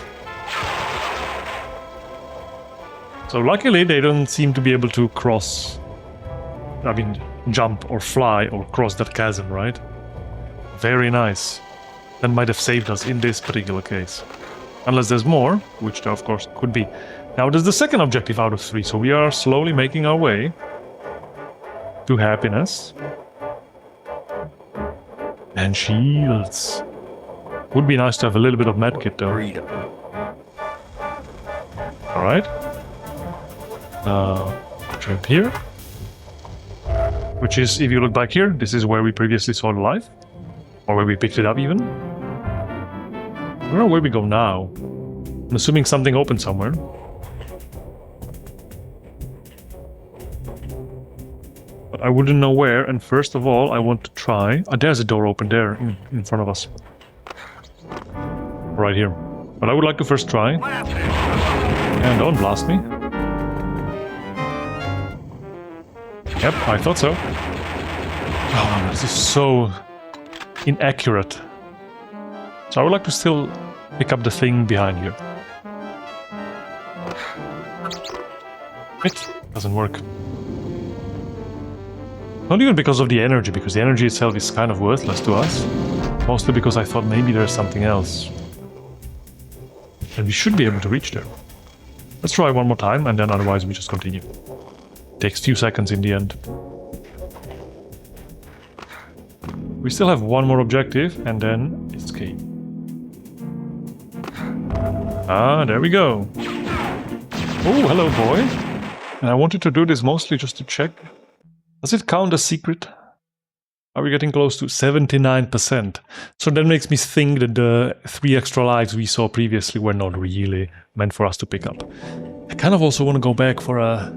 So luckily they don't seem to be able to cross, I mean, jump or fly or cross that chasm, right? Very nice. That might have saved us in this particular case. Unless there's more, which there of course could be. Now there's the second objective out of 3, so we are slowly making our way to happiness. And shields. Would be nice to have a little bit of medkit though. Alright. Jump here. Which is, if you look back here, this is where we previously saw the life. Or where we picked it up even. I don't know where we go now. I'm assuming something open somewhere. But I wouldn't know where, and first of all, I want to try... there's a door open there, in front of us. Right here. But I would like to first try. And don't blast me. Yep, I thought so. Oh, this is so inaccurate. So I would like to still pick up the thing behind here. It doesn't work. Not even because of the energy, because the energy itself is kind of worthless to us. Mostly because I thought maybe there's something else. And we should be able to reach there. Let's try one more time, and then otherwise we just continue. Takes few seconds in the end. We still have one more objective, and then escape. Ah, there we go. Oh, hello, boy. And I wanted to do this mostly just to check. Does it count as secret? Are we getting close to 79%? So that makes me think that the 3 extra lives we saw previously were not really meant for us to pick up. I kind of also want to go back for a...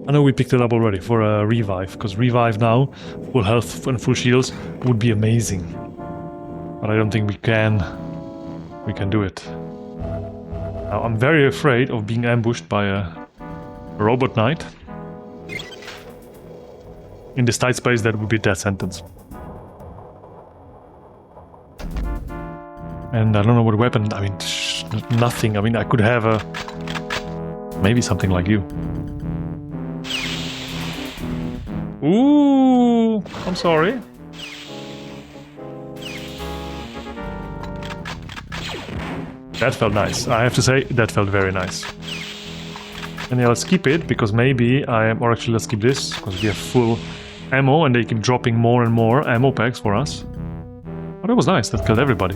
I know we picked it up already, for a revive, because revive now, full health and full shields, would be amazing. But I don't think we can do it. Now, I'm very afraid of being ambushed by a robot knight. In this tight space, that would be a death sentence. And I don't know what weapon, I mean, nothing. I mean, I could have a... maybe something like you. Ooh, I'm sorry. That felt nice. I have to say, that felt very nice. And yeah, let's keep it, because maybe I am... or actually, let's keep this, because we have full ammo, and they keep dropping more and more ammo packs for us. Oh, that was nice. That killed everybody.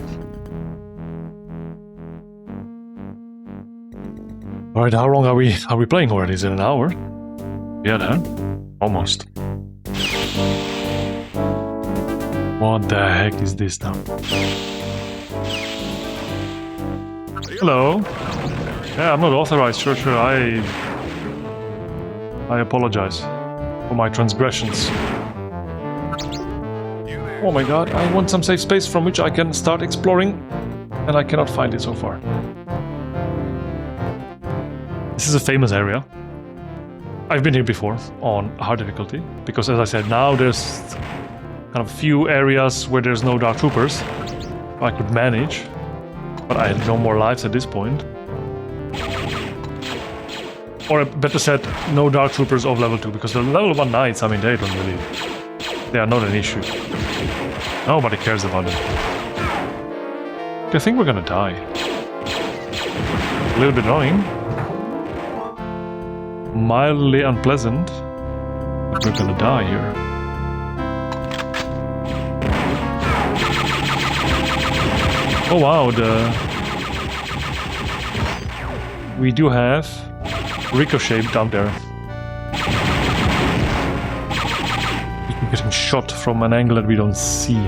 Alright, how long are we playing already? Is it an hour? Yeah, then. Almost. What the heck is this now? Hello. Yeah, I'm not authorized. Sure. I apologize for my transgressions. Oh my god, I want some safe space from which I can start exploring, and I cannot find it so far. This is a famous area. I've been here before on hard difficulty, because as I said, now there's kind of few areas where there's no dark troopers. I could manage, but I had no more lives at this point. Or better said, no dark troopers of level 2, because the level 1 knights, I mean, they don't really... they are not an issue. Nobody cares about them. I think we're gonna die. A little bit annoying. Mildly unpleasant. But we're gonna die here. Oh wow, we do have ricochet down there. We're getting shot from an angle that we don't see.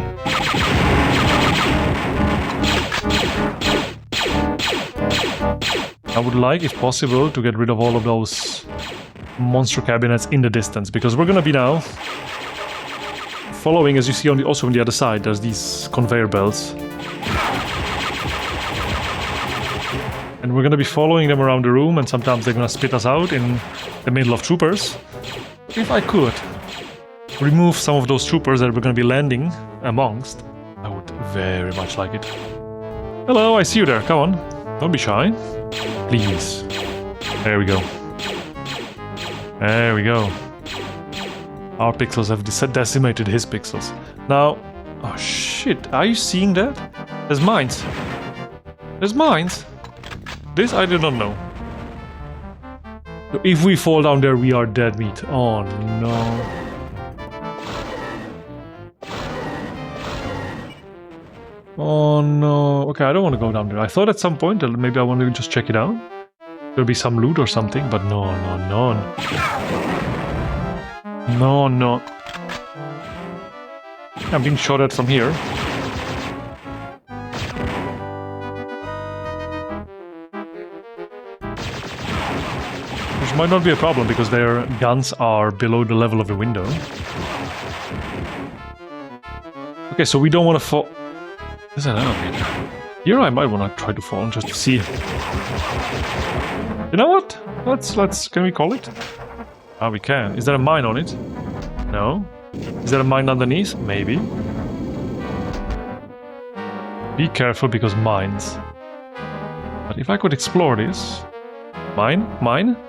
I would like, if possible, to get rid of all of those monster cabinets in the distance, because we're gonna be now following, as you see also on the other side, there's these conveyor belts. And we're gonna be following them around the room, and sometimes they're gonna spit us out in the middle of troopers. If I could remove some of those troopers that we're going to be landing amongst, I would very much like it. Hello, I see you there. Come on. Don't be shy. Please. There we go. There we go. Our pixels have decimated his pixels. Now... Oh shit, are you seeing that? There's mines. There's mines. This I did not know. So if we fall down there, we are dead meat. Oh no. Oh no. Okay, I don't want to go down there. I thought at some point that maybe I want to just check it out. There'll be some loot or something, but no. No. I'm being shot at from here. Which might not be a problem because their guns are below the level of the window. Okay, so we don't want to fall... There's an elevator. Here I might want to try to fall just to see. You know what? Let's... Can we call it? Ah, we can. Is there a mine on it? No. Is there a mine underneath? Maybe. Be careful because mines. But if I could explore this... Mine?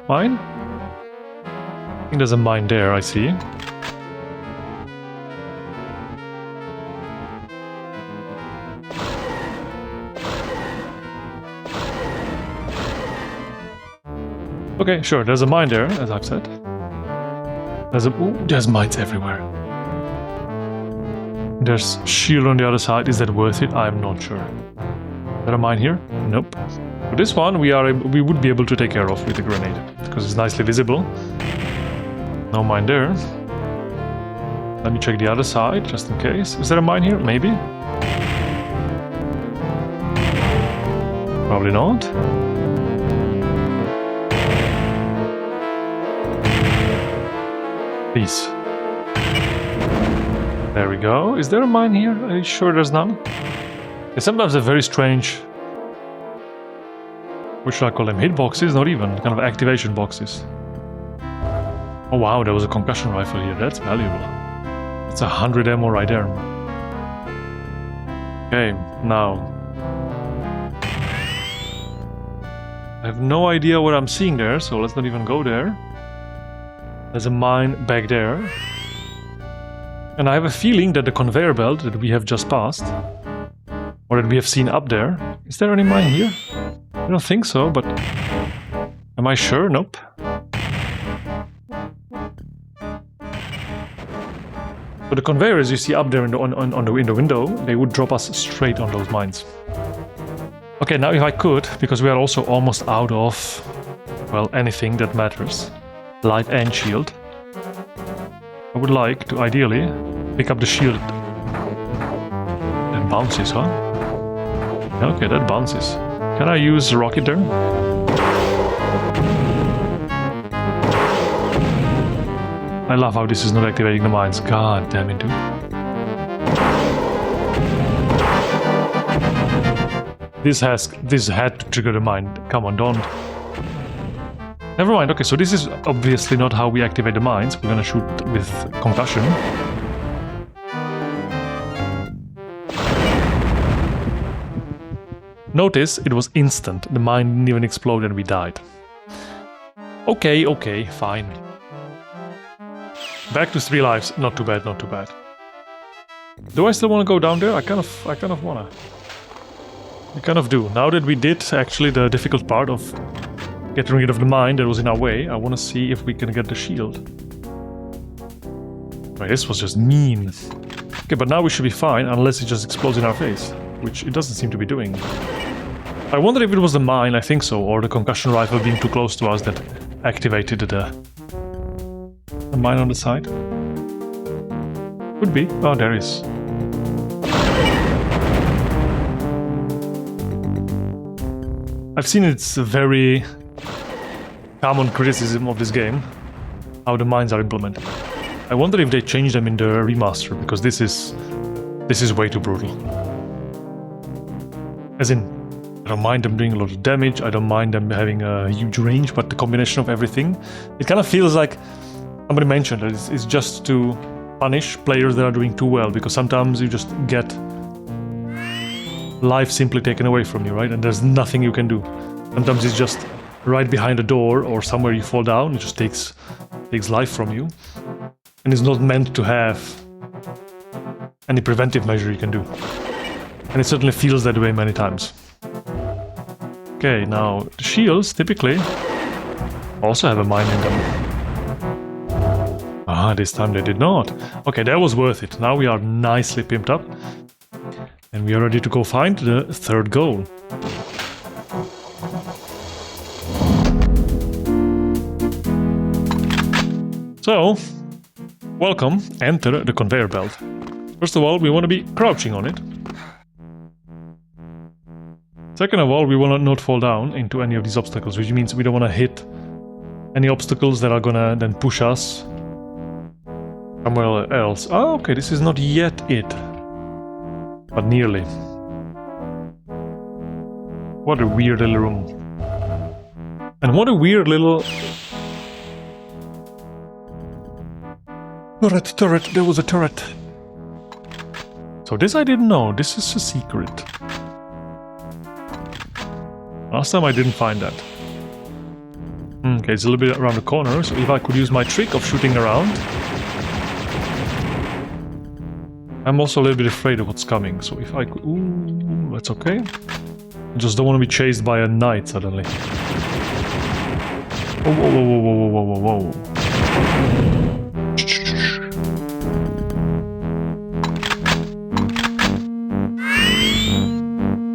I think there's a mine there, I see. Okay, sure, there's a mine there, as I've said. There's mines everywhere. There's shield on the other side. Is that worth it? I'm not sure. Is there a mine here? Nope. But this one we would be able to take care of with the grenade because it's nicely visible. No mine there. Let me check the other side just in case. Is there a mine here? Maybe. Probably not. Please. There we go. Is there a mine here? Are you sure there's none? Yeah, sometimes they're very strange. What should I call them? Hitboxes? Not even. Kind of activation boxes. Oh wow, there was a concussion rifle here. That's valuable. It's 100 ammo right there. Okay, now. I have no idea what I'm seeing there, so let's not even go there. There's a mine back there. And I have a feeling that the conveyor belt that we have just passed, or that we have seen up there, is there any mine here? I don't think so, but am I sure? Nope. But the conveyors you see up there in the window, they would drop us straight on those mines. Okay, now if I could, because we are also almost out of, well, anything that matters, light and shield, I would like to ideally pick up the shield. That bounces, huh? Okay, that bounces. Can I use a rocket there? I love how this is not activating the mines. God damn it, dude. This had to trigger the mine. Come on, don't. Never mind. Okay, so this is obviously not how we activate the mines. We're gonna shoot with concussion. Notice it was instant. The mine didn't even explode and we died. Okay, fine. Back to 3 lives. Not too bad, not too bad. Do I still want to go down there? I kind of wanna. I kind of do. Now that we did actually the difficult part of getting rid of the mine that was in our way, I want to see if we can get the shield. Right, this was just mean. Okay, but now we should be fine unless it just explodes in our face, which it doesn't seem to be doing. I wonder if it was the mine, I think so, or the concussion rifle being too close to us that activated the mine on the side. Could be. Oh, there is. I've seen it's a very common criticism of this game, how the mines are implemented. I wonder if they change them in the remaster, because this is way too brutal. As in, I don't mind them doing a lot of damage, I don't mind them having a huge range, but the combination of everything, it kind of feels like somebody mentioned that it's just to punish players that are doing too well, because sometimes you just get life simply taken away from you, right? And there's nothing you can do. Sometimes it's just right behind a door or somewhere you fall down. It just takes life from you, and it's not meant to have any preventive measure you can do. And it certainly feels that way many times. Okay, now the shields typically also have a mine in them. Ah, this time they did not. Okay, that was worth it. Now we are nicely pimped up. And we are ready to go find the third goal. So, welcome, enter the conveyor belt. First of all, we want to be crouching on it. Second of all, we want to not fall down into any of these obstacles, which means we don't want to hit any obstacles that are gonna then push us somewhere else. Oh, okay, this is not yet it, but nearly. What a weird little room. And what a weird little... Turret, there was a turret. So this I didn't know, this is a secret. Last time I didn't find that. Okay, it's a little bit around the corner, so if I could use my trick of shooting around. I'm also a little bit afraid of what's coming, so if I could... Ooh, that's okay. I just don't want to be chased by a knight suddenly. Whoa, whoa, whoa, whoa, whoa, whoa, whoa, whoa.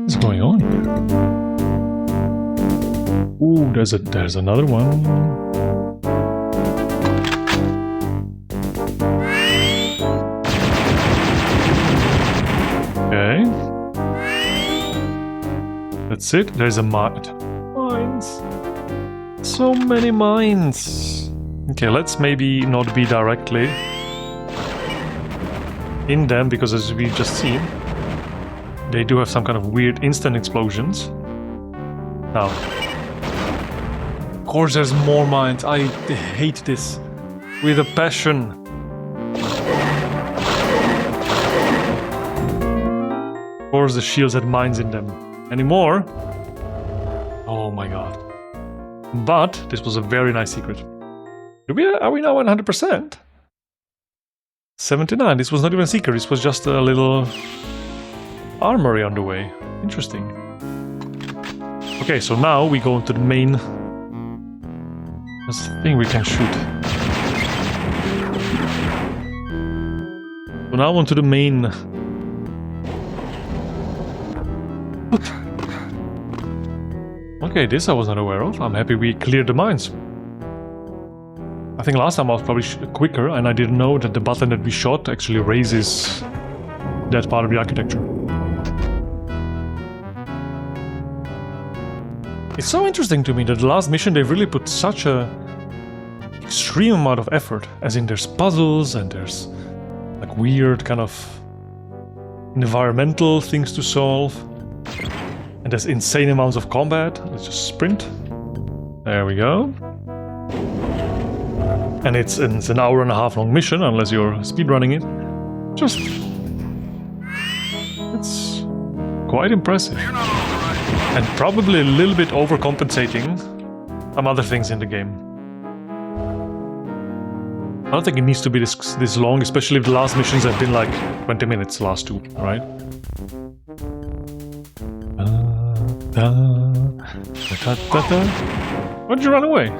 What's going on here? Ooh, there's another one. Okay. That's it. There's a mine. Mines. So many mines. Okay, let's maybe not be directly in them, because as we've just seen, they do have some kind of weird instant explosions. Now, of course there's more mines. I hate this with a passion. Of course the shields had mines in them. Anymore? Oh my god. But this was a very nice secret. Are we now 100%? 79. This was not even a secret. This was just a little armory on the way. Interesting. Okay, so now we go into the main... That's the thing we can shoot. So now onto the main... Okay, this I was not aware of. I'm happy we cleared the mines. I think last time I was probably quicker, and I didn't know that the button that we shot actually raises that part of the architecture. It's so interesting to me that the last mission they've really put such a extreme amount of effort, as in there's puzzles and there's like weird kind of environmental things to solve. And there's insane amounts of combat. Let's just sprint. There we go. And it's an hour and a half long mission, unless you're speedrunning it. Just... It's quite impressive. And probably a little bit overcompensating some other things in the game. I don't think it needs to be this long, especially if the last missions have been like 20 minutes, the last two, right? Why did you run away? I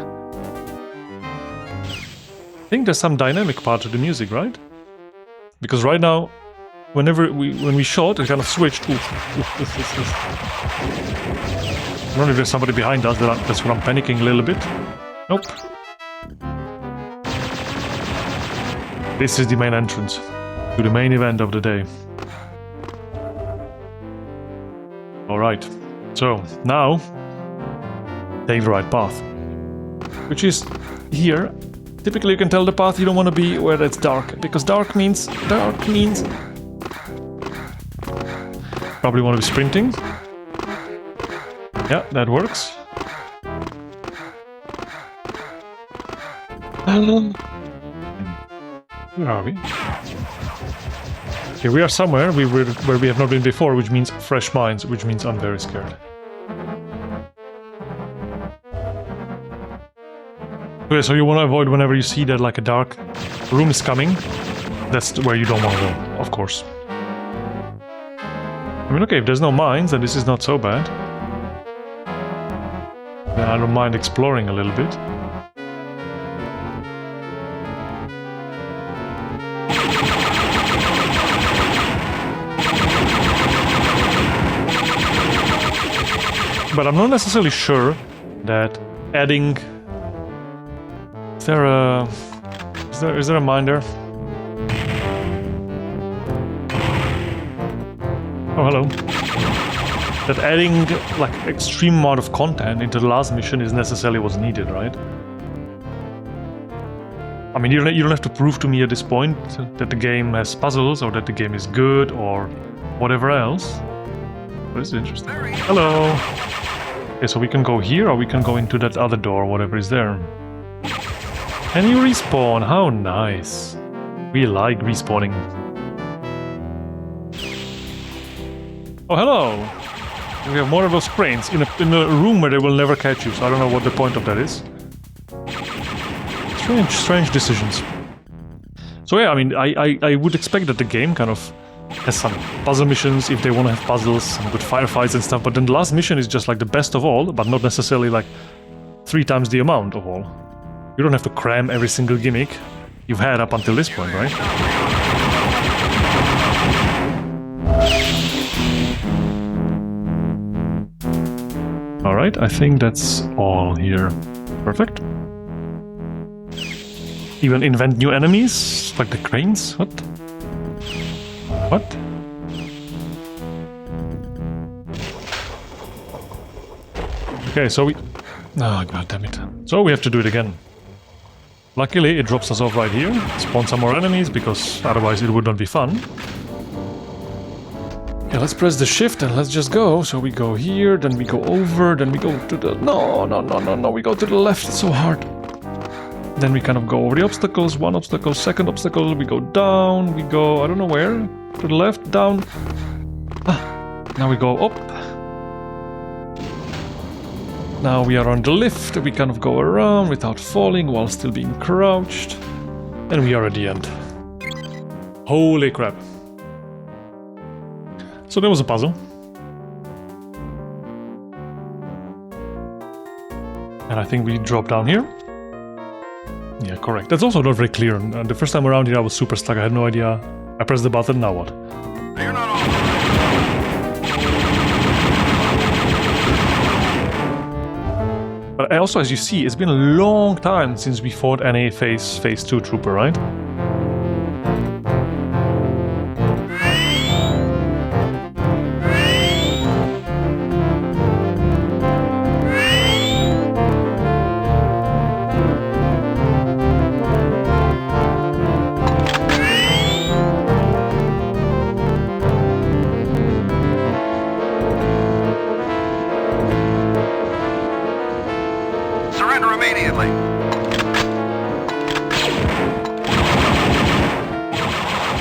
think there's some dynamic part to the music, right? Because right now, when we shot, it kind of switched. Oof. I don't know if there's somebody behind us. That's what I'm panicking a little bit. Nope. This is the main entrance to the main event of the day. Alright, so now take the right path, which is here. Typically you can tell the path you don't want to be where it's dark, because dark means probably want to be sprinting. Yeah, that works. Where are we? Okay, we are somewhere where we have not been before, which means fresh minds, which means I'm very scared. Okay, so you want to avoid whenever you see that like a dark room is coming. That's where you don't want to go, of course. I mean, okay, if there's no mines, then this is not so bad. Then I don't mind exploring a little bit. But I'm not necessarily sure that adding... Is there a mine there? Oh, hello. That adding like extreme amount of content into the last mission is necessarily what's needed, right? I mean, you don't have to prove to me at this point that the game has puzzles or that the game is good or whatever else. But it's interesting. Hello. Okay, so we can go here or we can go into that other door, whatever is there. And you respawn. How nice. We like respawning. Oh, hello! We have more of those cranes in a room where they will never catch you, so I don't know what the point of that is. Strange decisions. So yeah, I mean, I would expect that the game kind of has some puzzle missions if they want to have puzzles, some good firefights and stuff, but then the last mission is just like the best of all, but not necessarily like 3 times the amount of all. You don't have to cram every single gimmick you've had up until this point, right? Alright, I think that's all here. Perfect. Even invent new enemies, like the cranes? What? What? Okay, so we... Oh, god damn it. So we have to do it again. Luckily, it drops us off right here. Spawn some more enemies, because otherwise it would not be fun. Yeah, let's press the shift and let's just go. So we go here, then we go over, then we go to the... No, we go to the left, it's so hard. Then we kind of go over the obstacles, one obstacle, second obstacle, we go down, we go, I don't know where, to the left, down. Now we go up. Now we are on the lift, we kind of go around without falling while still being crouched. And we are at the end. Holy crap. So there was a puzzle. And I think we drop down here. Yeah, correct. That's also not very clear. The first time around here I was super stuck, I had no idea. I pressed the button, now what? You're not all. But also, as you see, it's been a long time since we fought any Phase 2 trooper, right? Surrender immediately.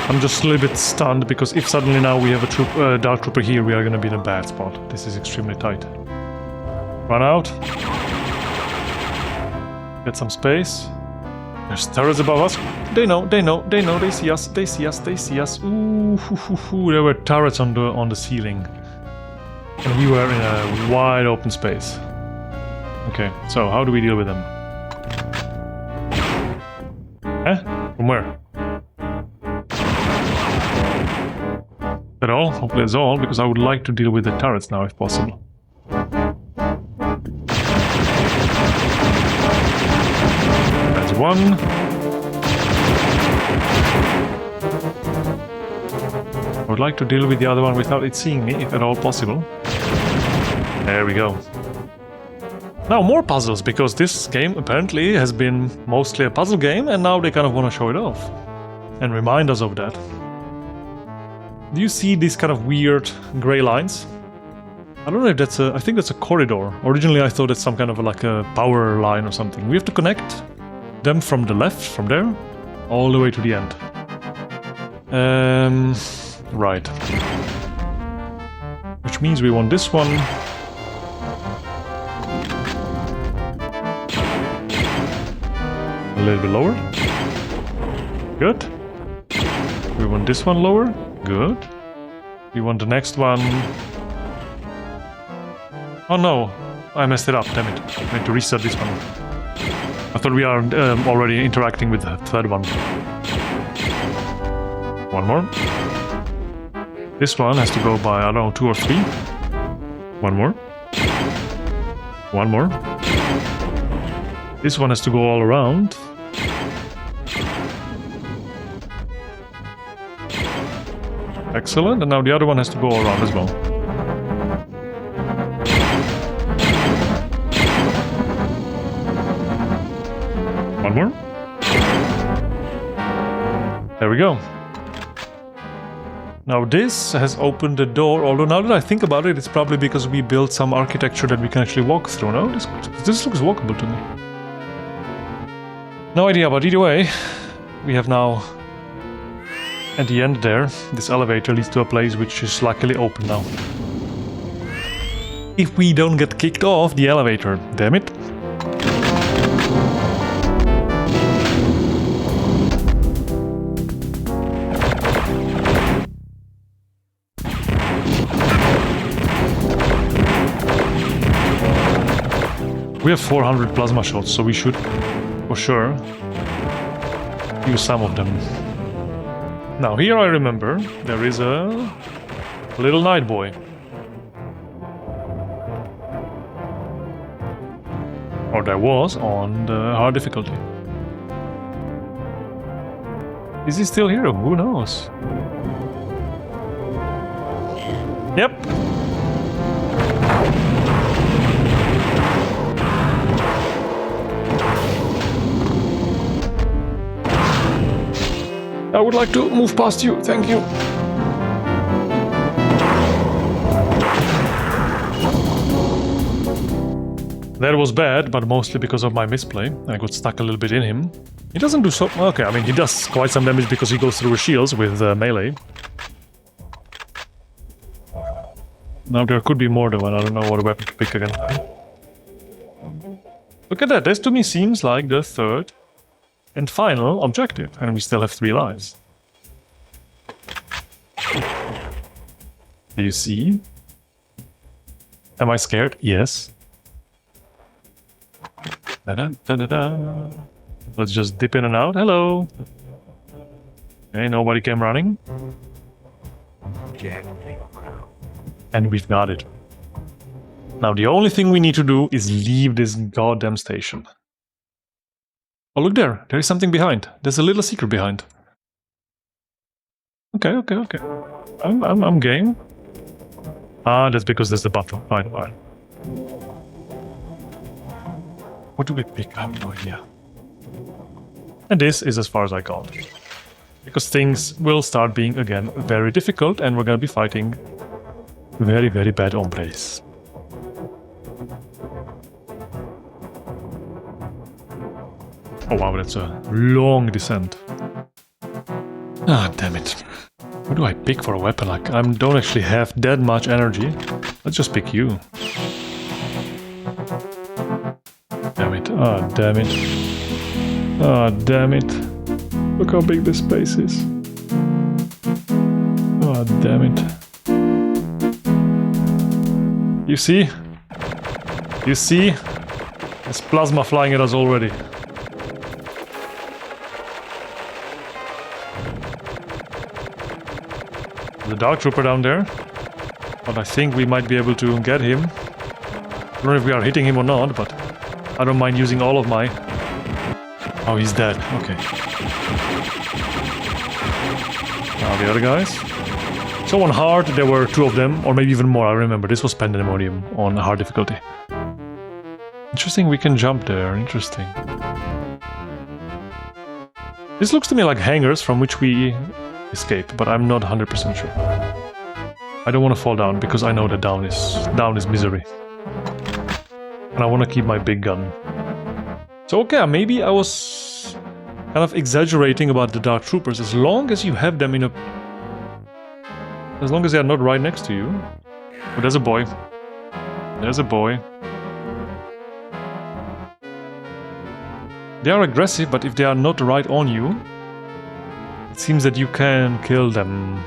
I'm just a little bit stunned because if suddenly now we have a dark trooper here, we are going to be in a bad spot. This is extremely tight. Run out. Get some space. There's turrets above us. They know, they see us, they see us. Ooh, there were turrets on the ceiling. And we were in a wide open space. Okay, so how do we deal with them? From where? At all? Hopefully that's all, because I would like to deal with the turrets now if possible. That's one. I would like to deal with the other one without it seeing me, if at all possible. There we go. Now more puzzles, because this game apparently has been mostly a puzzle game, and now they kind of want to show it off. And remind us of that. Do you see these kind of weird grey lines? I don't know if that's a... I think that's a corridor. Originally I thought it's some kind of like a power line or something. We have to connect them from the left, from there. All the way to the end. Right. Which means we want this one. A little bit lower. Good. We want this one lower. Good. We want the next one. Oh no, I messed it up, damn it. I need to reset this one. I thought we are already interacting with the third one. One more. This one has to go by, I don't know, 2 or 3. One more. One more. This one has to go all around. Excellent, and now the other one has to go all around as well. One more. There we go. Now this has opened the door, although now that I think about it, it's probably because we built some architecture that we can actually walk through. No, this looks walkable to me. No idea, but either way, we have now, at the end there, this elevator leads to a place which is luckily open now. If we don't get kicked off the elevator, damn it. We have 400 plasma shots, so we should, for sure, use some of them. Now here I remember there is a little night boy. Or there was on the hard difficulty. Is he still here? Who knows? Yep. I would like to move past you, thank you. That was bad, but mostly because of my misplay. I got stuck a little bit in him. He doesn't do so... Okay, I mean, he does quite some damage because he goes through his shields with melee. Now there could be more though, and I don't know what weapon to pick again. Look at that, this to me seems like the third and final objective, and we still have 3 lives. Do you see? Am I scared? Yes. Da-da-da-da-da. Let's just dip in and out. Hello. Okay, nobody came running. And we've got it. Now the only thing we need to do is leave this goddamn station. Oh, look there. There is something behind. There's a little secret behind. Okay. I'm game. Ah, that's because there's the button. Fine. What do we pick? I have no idea. And this is as far as I got. Because things will start being, again, very difficult, and we're gonna be fighting very, very bad hombres. Oh wow, that's a long descent. Ah, damn it. What do I pick for a weapon? Like, I don't actually have that much energy. Let's just pick you. Damn it. Ah, damn it. Ah, damn it. Look how big this space is. Ah, damn it. You see? You see? There's plasma flying at us already. The Dark Trooper down there. But I think we might be able to get him. I don't know if we are hitting him or not, but I don't mind using all of my... Oh, he's dead. Okay. Now the other guys. So on hard, there were 2 of them, or maybe even more. I remember this was Pandemonium on hard difficulty. Interesting, we can jump there. Interesting. This looks to me like hangars from which we escape, but I'm not 100% sure. I don't want to fall down because I know that down is misery. And I want to keep my big gun. So okay, maybe I was kind of exaggerating about the Dark Troopers as long as you have them in a... As long as they are not right next to you. Oh, there's a boy. There's a boy. They are aggressive, but if they are not right on you, it seems that you can kill them.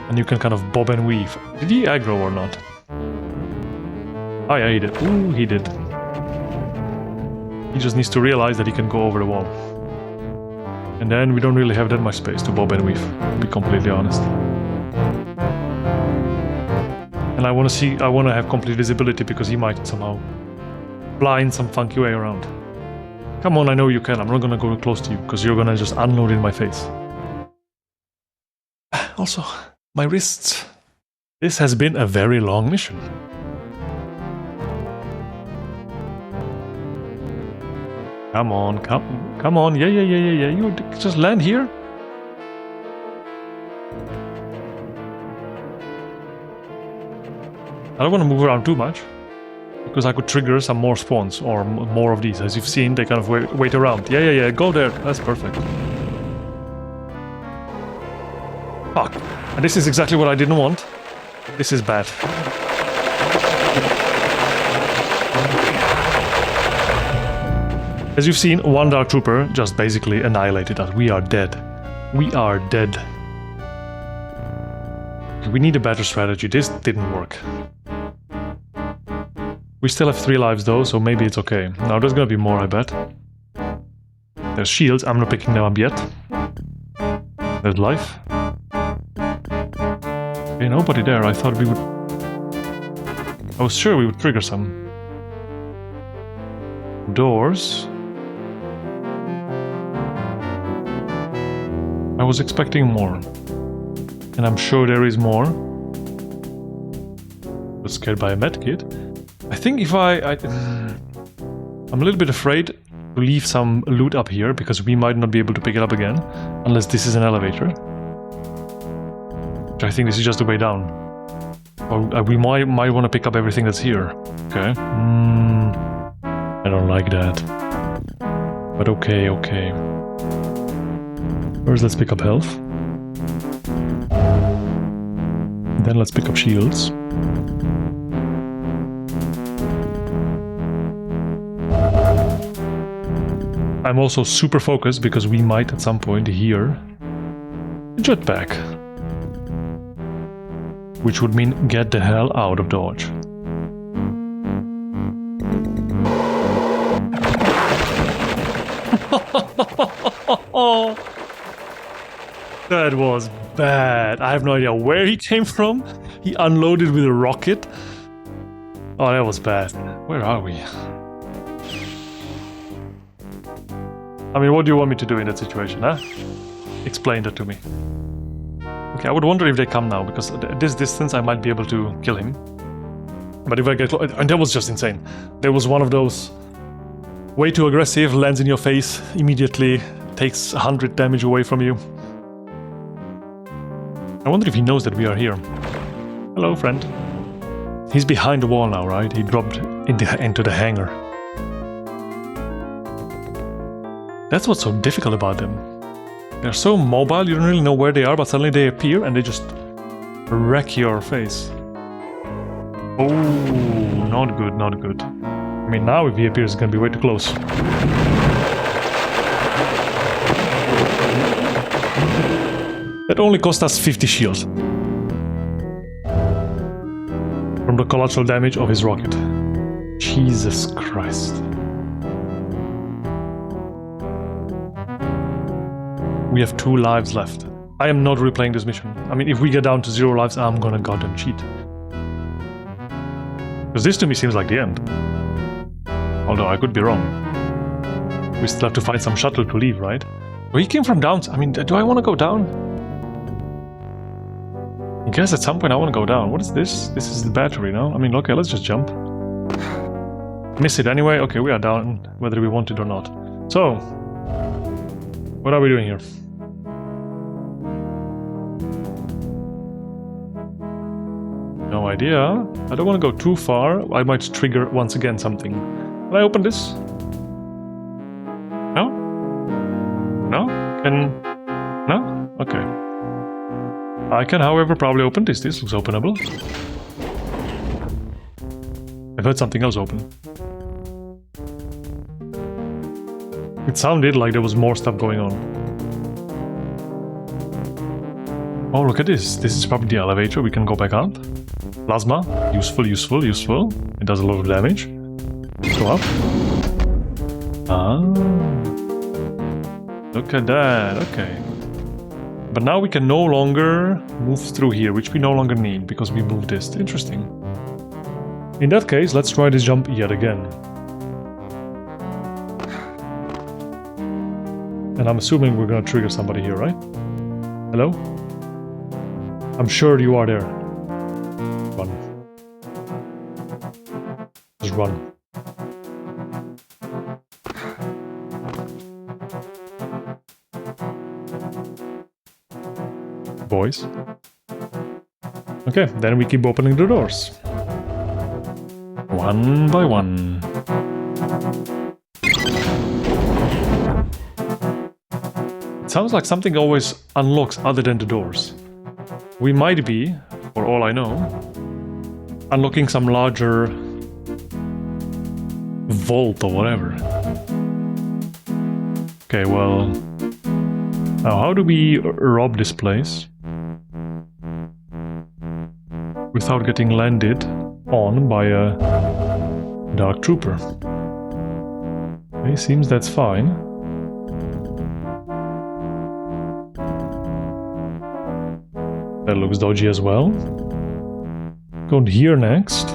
And you can kind of bob and weave. Did he aggro or not? Oh yeah, he did. Ooh, he did. He just needs to realize that he can go over the wall. And then we don't really have that much space to bob and weave, to be completely honest. And I want to have complete visibility because he might somehow fly in some funky way around. Come on, I know you can. I'm not gonna go close to you because you're gonna just unload in my face. Also, my wrists. This has been a very long mission. Come on, come on. Yeah. You just land here. I don't want to move around too much because I could trigger some more spawns or more of these. As you've seen, they kind of wait around. Yeah. Go there. That's perfect. Fuck. And this is exactly what I didn't want. This is bad. As you've seen, one Dark Trooper just basically annihilated us. We are dead. We are dead. We need a better strategy. This didn't work. We still have 3 lives though, so maybe it's okay. Now there's gonna be more, I bet. There's shields. I'm not picking them up yet. There's life. Okay, nobody there. I thought we would... I was sure we would trigger some. Doors. I was expecting more. And I'm sure there is more. I was scared by a medkit. I think if I'm a little bit afraid to leave some loot up here because we might not be able to pick it up again unless this is an elevator. Which I think this is just the way down. Or we might want to pick up everything that's here. Okay. I don't like that. But okay. First, let's pick up health. Then let's pick up shields. I'm also super focused because we might at some point hear a jetpack. Which would mean get the hell out of Dodge. That was bad. I have no idea where he came from. He unloaded with a rocket. Oh, that was bad. Where are we? I mean, what do you want me to do in that situation, huh? Explain that to me. Okay, I would wonder if they come now, because at this distance I might be able to kill him. But if I get close... And that was just insane. There was one of those... Way too aggressive, lands in your face, immediately takes 100 damage away from you. I wonder if he knows that we are here. Hello, friend. He's behind the wall now, right? He dropped into the hangar. That's what's so difficult about them. They're so mobile, you don't really know where they are, but suddenly they appear and they just wreck your face. Oh, not good, not good. I mean, now if he appears, it's gonna be way too close. That only cost us 50 shield. From the collateral damage of his rocket. Jesus Christ. We have 2 lives left. I am not replaying this mission. I mean, if we get down to 0 lives, I'm gonna goddamn cheat. Because this to me seems like the end. Although I could be wrong. We still have to find some shuttle to leave, right? Well, he came from down... I mean, do I want to go down? I guess at some point I want to go down. What is this? This is the battery, no? I mean, okay, let's just jump. Miss it anyway. Okay, we are down, whether we want it or not. So, what are we doing here? No idea. I don't want to go too far. I might trigger once again something. Can I open this? No? I can, however, probably open this. This looks openable. I've heard something else open. It sounded like there was more stuff going on. Oh, look at this. This is probably the elevator. We can go back up. Plasma. Useful, useful, useful. It does a lot of damage. Go up. Ah. Look at that. Okay. But now we can no longer move through here, which we no longer need because we moved this. Interesting. In that case, let's try this jump yet again. And I'm assuming we're gonna trigger somebody here, right? Hello? I'm sure you are there. Run. Just run. Boys. Okay, then we keep opening the doors. One by one. It sounds like something always unlocks other than the doors. We might be, for all I know, unlocking some larger vault or whatever. Okay, well... Now, how do we rob this place without getting landed on by a dark trooper? Okay, seems that's fine. That looks dodgy as well. Go here next.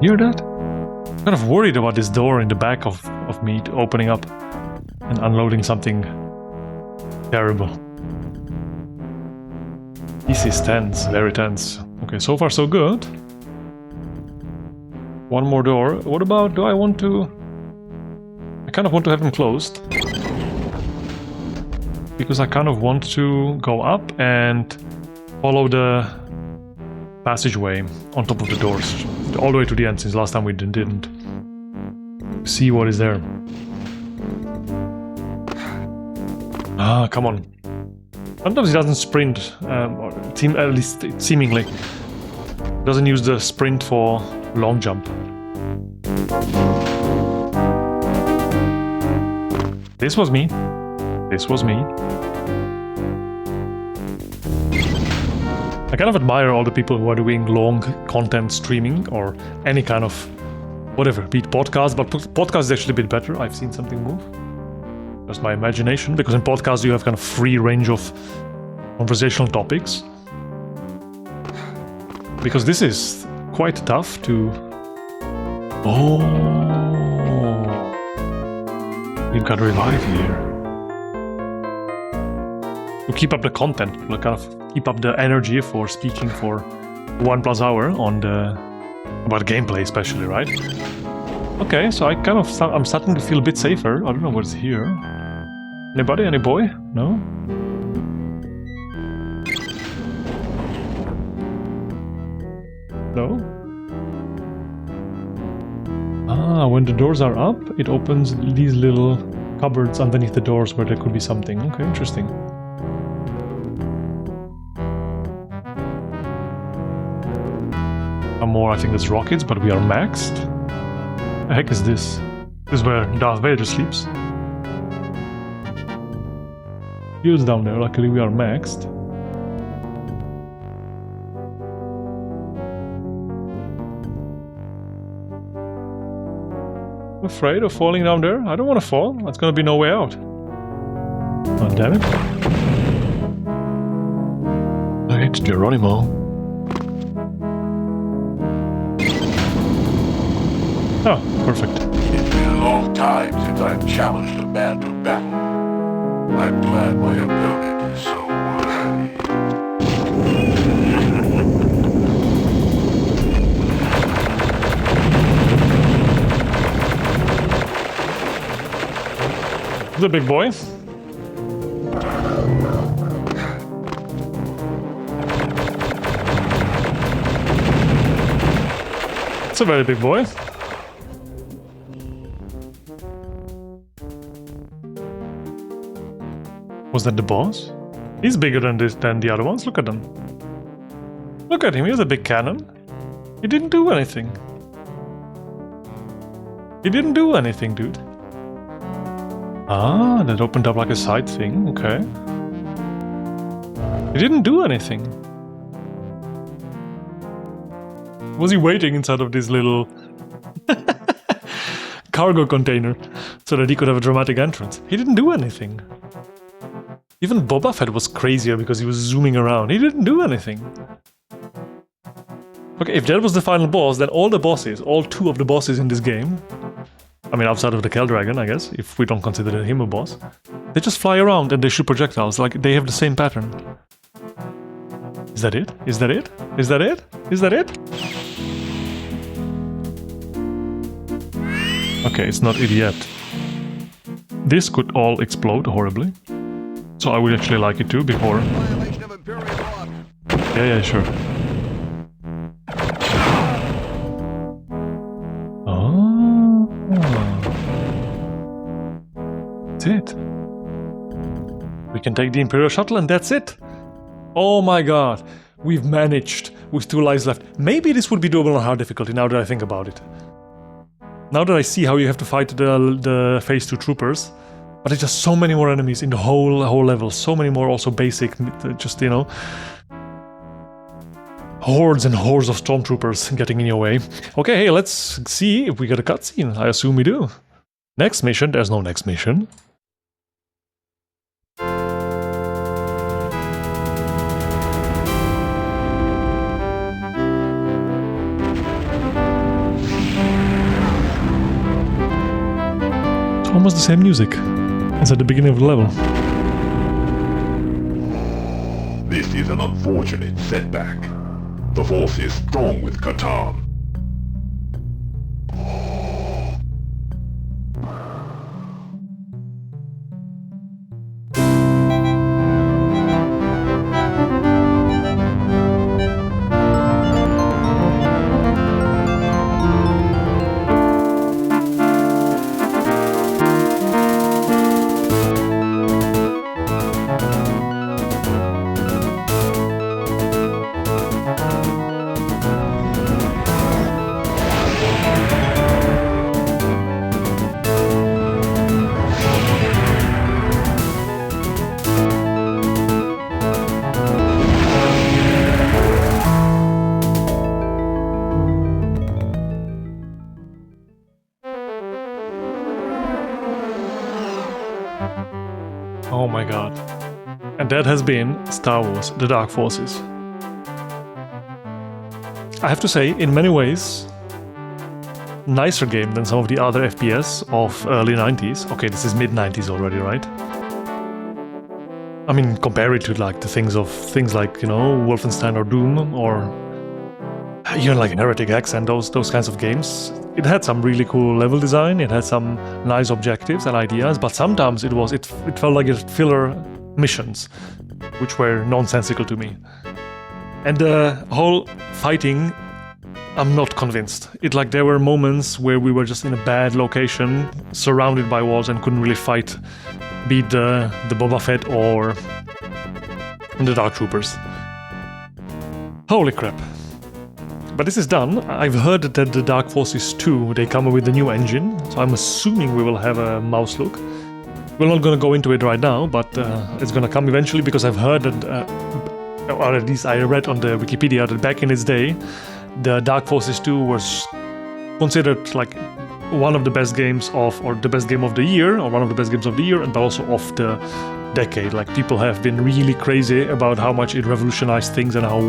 Hear that? I'm kind of worried about this door in the back of me opening up and unloading something terrible. This is tense, very tense. Okay, so far so good. One more door. What about, do I want to... I kind of want to have them closed. Because I kind of want to go up and follow the passageway on top of the doors. All the way to the end, since last time we didn't. See what is there. Ah, come on. Sometimes he doesn't sprint, or at least seemingly. Doesn't use the sprint for long jump. This was me. This was me. I kind of admire all the people who are doing long content streaming or any kind of whatever, be it podcast, but podcast is actually a bit better. I've seen something move. That's my imagination, because in podcasts you have kind of free range of conversational topics. Because this is quite tough to... Oh, we've got revive here. To keep up the content, to kind of keep up the energy for speaking for 1+ hour on the about gameplay, especially, right? Okay, so I'm starting to feel a bit safer. I don't know what's here. Anybody? Any boy? No? No? Ah, when the doors are up, it opens these little cupboards underneath the doors where there could be something. Okay, interesting. More, I think that's rockets, but we are maxed. The heck is this? This is where Darth Vader sleeps. Shields down there, luckily we are maxed. I'm afraid of falling down there. I don't want to fall. That's gonna be no way out. Oh, damn it. Alright, Geronimo. Oh, perfect. It's been a long time since I've challenged a man to battle. I'm glad my opponent is so The big boy. It's a very big boy. Was that the boss? He's bigger than the other ones. Look at them. Look at him. He has a big cannon. He didn't do anything. He didn't do anything, dude. Ah, that opened up like a side thing. Okay. He didn't do anything. Was he waiting inside of this little cargo container so that he could have a dramatic entrance? He didn't do anything. Even Boba Fett was crazier because he was zooming around. He didn't do anything. Okay, if that was the final boss, then all the bosses, all 2 of the bosses in this game, I mean outside of the Kel Dragon, I guess, if we don't consider him a boss, they just fly around and they shoot projectiles, like they have the same pattern. Is that it? Is that it? Is that it? Is that it? Okay, it's not it yet. This could all explode horribly. So I would actually like it too before... Yeah, sure. Oh. That's it. We can take the Imperial Shuttle and that's it. Oh my god. We've managed with 2 lives left. Maybe this would be doable on hard difficulty now that I think about it. Now that I see how you have to fight the Phase 2 troopers, but there's just so many more enemies in the whole level, so many more also basic, just, you know, hordes and hordes of stormtroopers getting in your way. Okay, hey, let's see if we get a cutscene. I assume we do. Next mission, there's no next mission. Almost the same music as at the beginning of the level. This is an unfortunate setback. The Force is strong with Katarn. Oh my god. And that has been Star Wars: The Dark Forces. I have to say, in many ways, nicer game than some of the other FPS of early 90s. Okay, this is mid-90s already, right? I mean, compare it to like the things like, you know, Wolfenstein or Doom or even like Heretic X and those kinds of games. It had some really cool level design, it had some nice objectives and ideas, but sometimes it felt like filler missions, which were nonsensical to me. And the whole fighting, I'm not convinced. There were moments where we were just in a bad location, surrounded by walls and couldn't really fight, be it the Boba Fett or the Dark Troopers. Holy crap. But this is done. I've heard that the Dark Forces 2, they come with a new engine, so I'm assuming we will have a mouse look. We're not gonna go into it right now, but it's gonna come eventually, because I've heard that, or at least I read on the Wikipedia, that back in its day, the Dark Forces 2 was considered like one of the best games or the best game of the year, or one of the best games of the year, and also of the decade. Like, people have been really crazy about how much it revolutionized things and how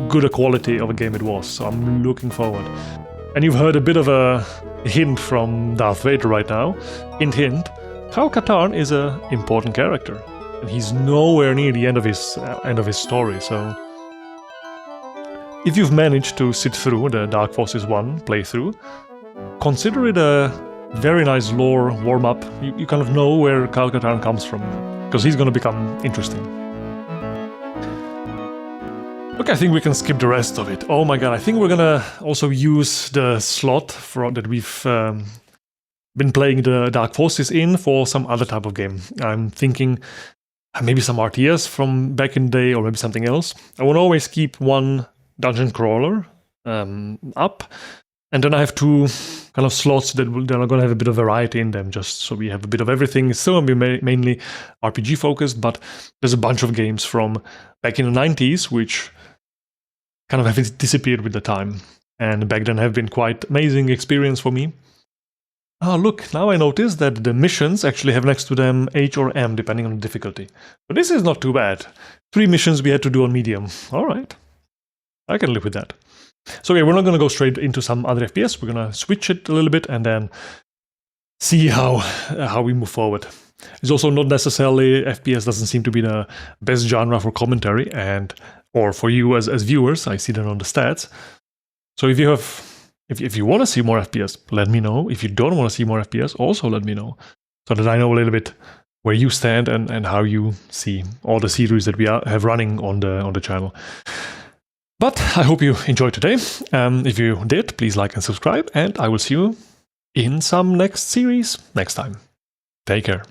good a quality of a game it was. So I'm looking forward. And you've heard a bit of a hint from Darth Vader right now. Hint, hint. Kyle Katarn is an important character, and he's nowhere near the end of his story. So if you've managed to sit through the Dark Forces 1 playthrough, consider it a very nice lore warm-up. You kind of know where Kyle Katarn comes from, because he's going to become interesting. Okay, I think we can skip the rest of it. Oh my god, I think we're going to also use the slot that we've been playing the Dark Forces in for some other type of game. I'm thinking maybe some RTS from back in the day, or maybe something else. I want to always keep one dungeon crawler up, and then I have 2 kind of slots that are going to have a bit of variety in them, just so we have a bit of everything. It's still going to be mainly RPG focused, but there's a bunch of games from back in the 90s which kind of have disappeared with the time, and back then have been quite amazing experience for me. Oh, look, now I notice that the missions actually have next to them H or M, depending on the difficulty. But this is not too bad. 3 missions we had to do on medium. All right. I can live with that. So okay, we're not going to go straight into some other FPS. We're going to switch it a little bit and then see how we move forward. It's also not necessarily, FPS doesn't seem to be the best genre for commentary, or for you as viewers. I see that on the stats. So if you want to see more FPS, let me know. If you don't want to see more FPS, also let me know, so that I know a little bit where you stand and how you see all the series that we have running on the channel. But I hope you enjoyed today. If you did, please like and subscribe, and I will see you in some next series next time. Take care.